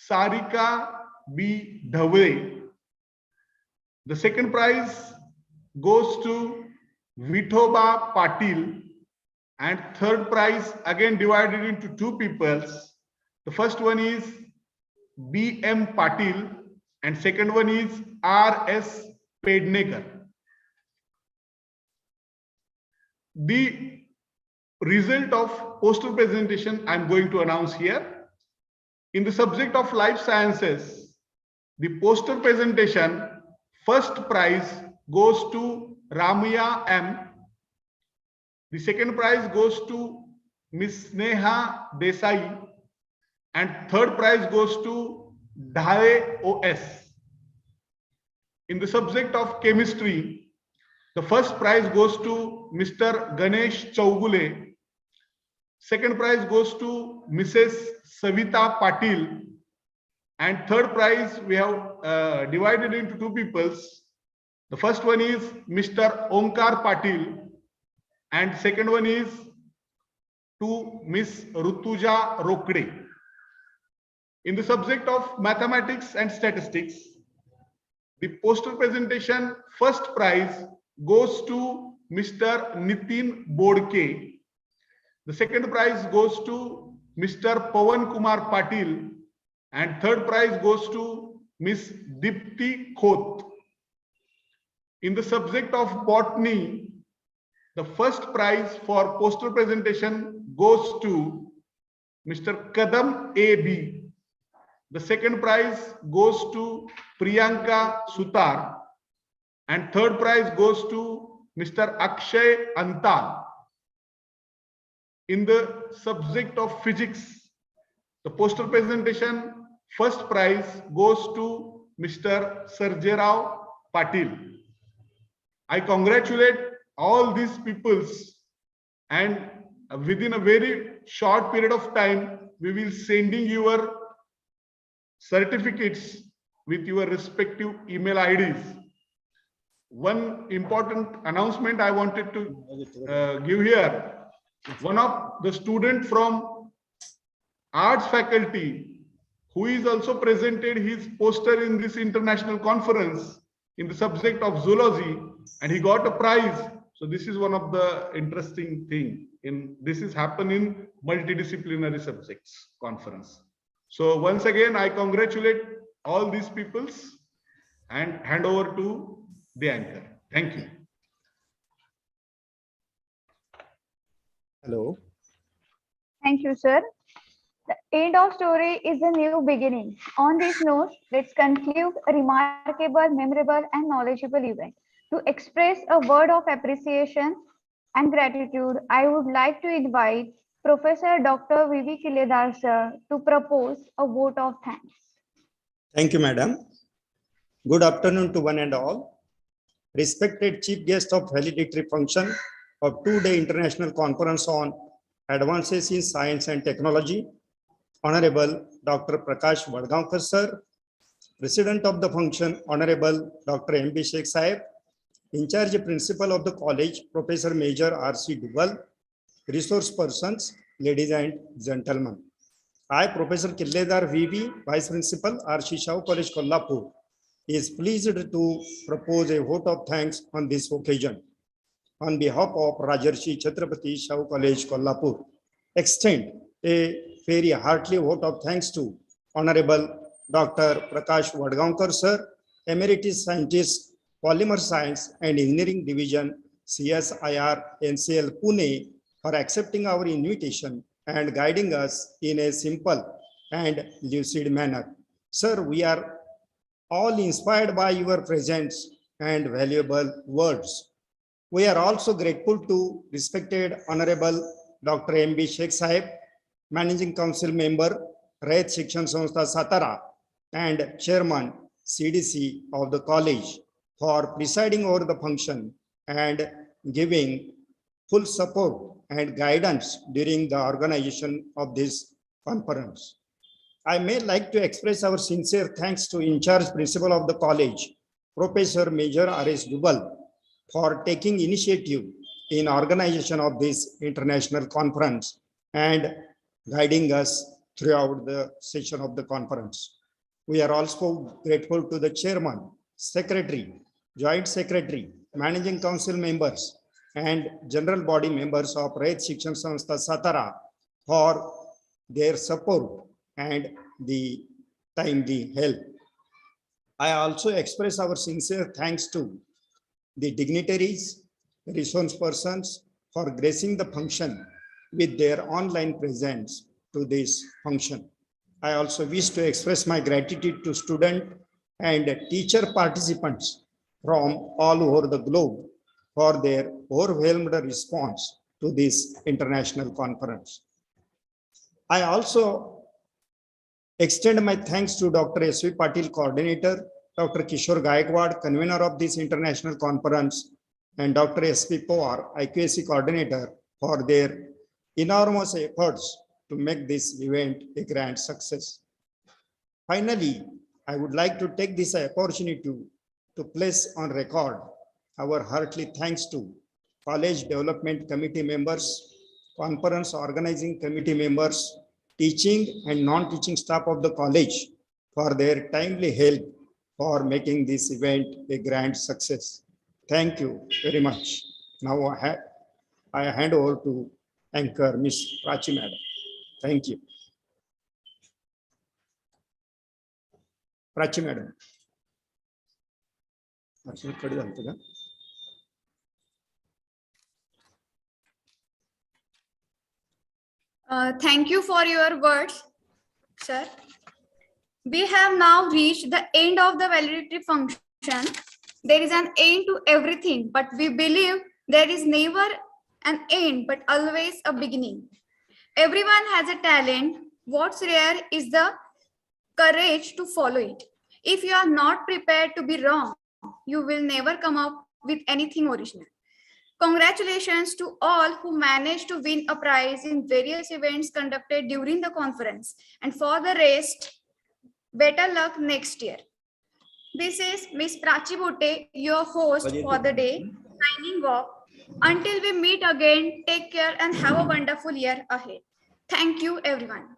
Sarika B. Dhavre. The second prize goes to Vithoba Patil and third prize again divided into two peoples. The first one is B.M. Patil and second one is R.S. Pednekar. The result of poster presentation I am going to announce here. In the subject of life sciences, the poster presentation first prize goes to Ramya M. The second prize goes to Miss Sneha Desai and third prize goes to Dhare O.S. In the subject of chemistry, the first prize goes to Mr. Ganesh Chaugule. Second prize goes to Mrs. Savita Patil. And third prize we have divided into two peoples. The first one is Mr. Omkar Patil and second one is to Miss Rutuja Rokde. In the subject of mathematics and statistics, the poster presentation first prize goes to Mr. Nitin Bodke. The second prize goes to Mr. Pawan Kumar Patil and third prize goes to Miss Dipti Khoth. In the subject of botany, the first prize for poster presentation goes to Mr. Kadam A.B. The second prize goes to Priyanka Sutar. And third prize goes to Mr. Akshay Antal. In the subject of physics, the poster presentation first prize goes to Mr. Sarjerao Patil. I congratulate all these peoples, and within a very short period of time, we will sending your certificates with your respective email IDs. One important announcement I wanted to give here. One of the student from arts faculty who is also presented his poster in this international conference in the subject of zoology, and he got a prize. So this is one of the interesting thing. This is happen in multidisciplinary subjects conference. So once again, I congratulate all these peoples and hand over to the anchor. Thank you. Hello. Thank you, sir. The end of story is a new beginning. On this note, let's conclude a remarkable, memorable, and knowledgeable event. To express a word of appreciation and gratitude, I would like to invite Professor Dr. V.V. Kiledar sir to propose a vote of thanks. Thank you, madam. Good afternoon to one and all. Respected chief guest of valedictory function of two-day international conference on advances in science and technology, Honorable Dr. Prakash Vadgaonkar sir, President of the function, Honorable Dr. M.B. Sheikh Saib, in charge principal of the college, Professor Major R.C. Dubal, resource persons, ladies and gentlemen. I, Professor Kiledar V.V., Vice Principal, R.C. Shah College, Kolhapur, is pleased to propose a vote of thanks on this occasion. On behalf of Rajarshi Chhatrapati Shah College, Kolhapur, extend a very heartily vote of thanks to Honorable Dr. Prakash Vadgaonkar sir, Emeritus Scientist, Polymer Science and Engineering Division, CSIR, NCL Pune, for accepting our invitation and guiding us in a simple and lucid manner. Sir, we are all inspired by your presence and valuable words. We are also grateful to respected Honorable Dr. M.B. Sheikh Saib, Managing Council Member, Rayat Shikshan Samstha Satara, and Chairman CDC of the college, for presiding over the function and giving full support and guidance during the organization of this conference. I may like to express our sincere thanks to in-charge principal of the college, Professor Major R.S. Dubal, for taking initiative in organization of this international conference and guiding us throughout the session of the conference. We are also grateful to the chairman, secretary, joint secretary, managing council members, and general body members of Rayat Shikshan Samstha Satara for their support and the timely help. I also express our sincere thanks to the dignitaries, resource persons for gracing the function with their online presence to this function. I also wish to express my gratitude to student and teacher participants from all over the globe for their overwhelmed response to this international conference. I also extend my thanks to Dr. S.V. Patil, coordinator, Dr. Kishore Gaikwad, convener of this international conference, and Dr. S.P. Pawar, ICAST coordinator, for their enormous efforts to make this event a grand success. Finally, I would like to take this opportunity to place on record our heartily thanks to College Development Committee members, conference organizing committee members, teaching and non-teaching staff of the college for their timely help for making this event a grand success. Thank you very much. Now I hand over to anchor Ms. Prachi Madam. Thank you. Prachi Madam. Thank you for your words, sir. We have now reached the end of the validity function. There is an end to everything, but we believe there is never an end, but always a beginning. Everyone has a talent. What's rare is the courage to follow it. If you are not prepared to be wrong, you will never come up with anything original. Congratulations to all who managed to win a prize in various events conducted during the conference. And for the rest, better luck next year. This is Miss Prachi Bote, your host for the day, signing off. Until we meet again, take care and have a wonderful year ahead. Thank you, everyone.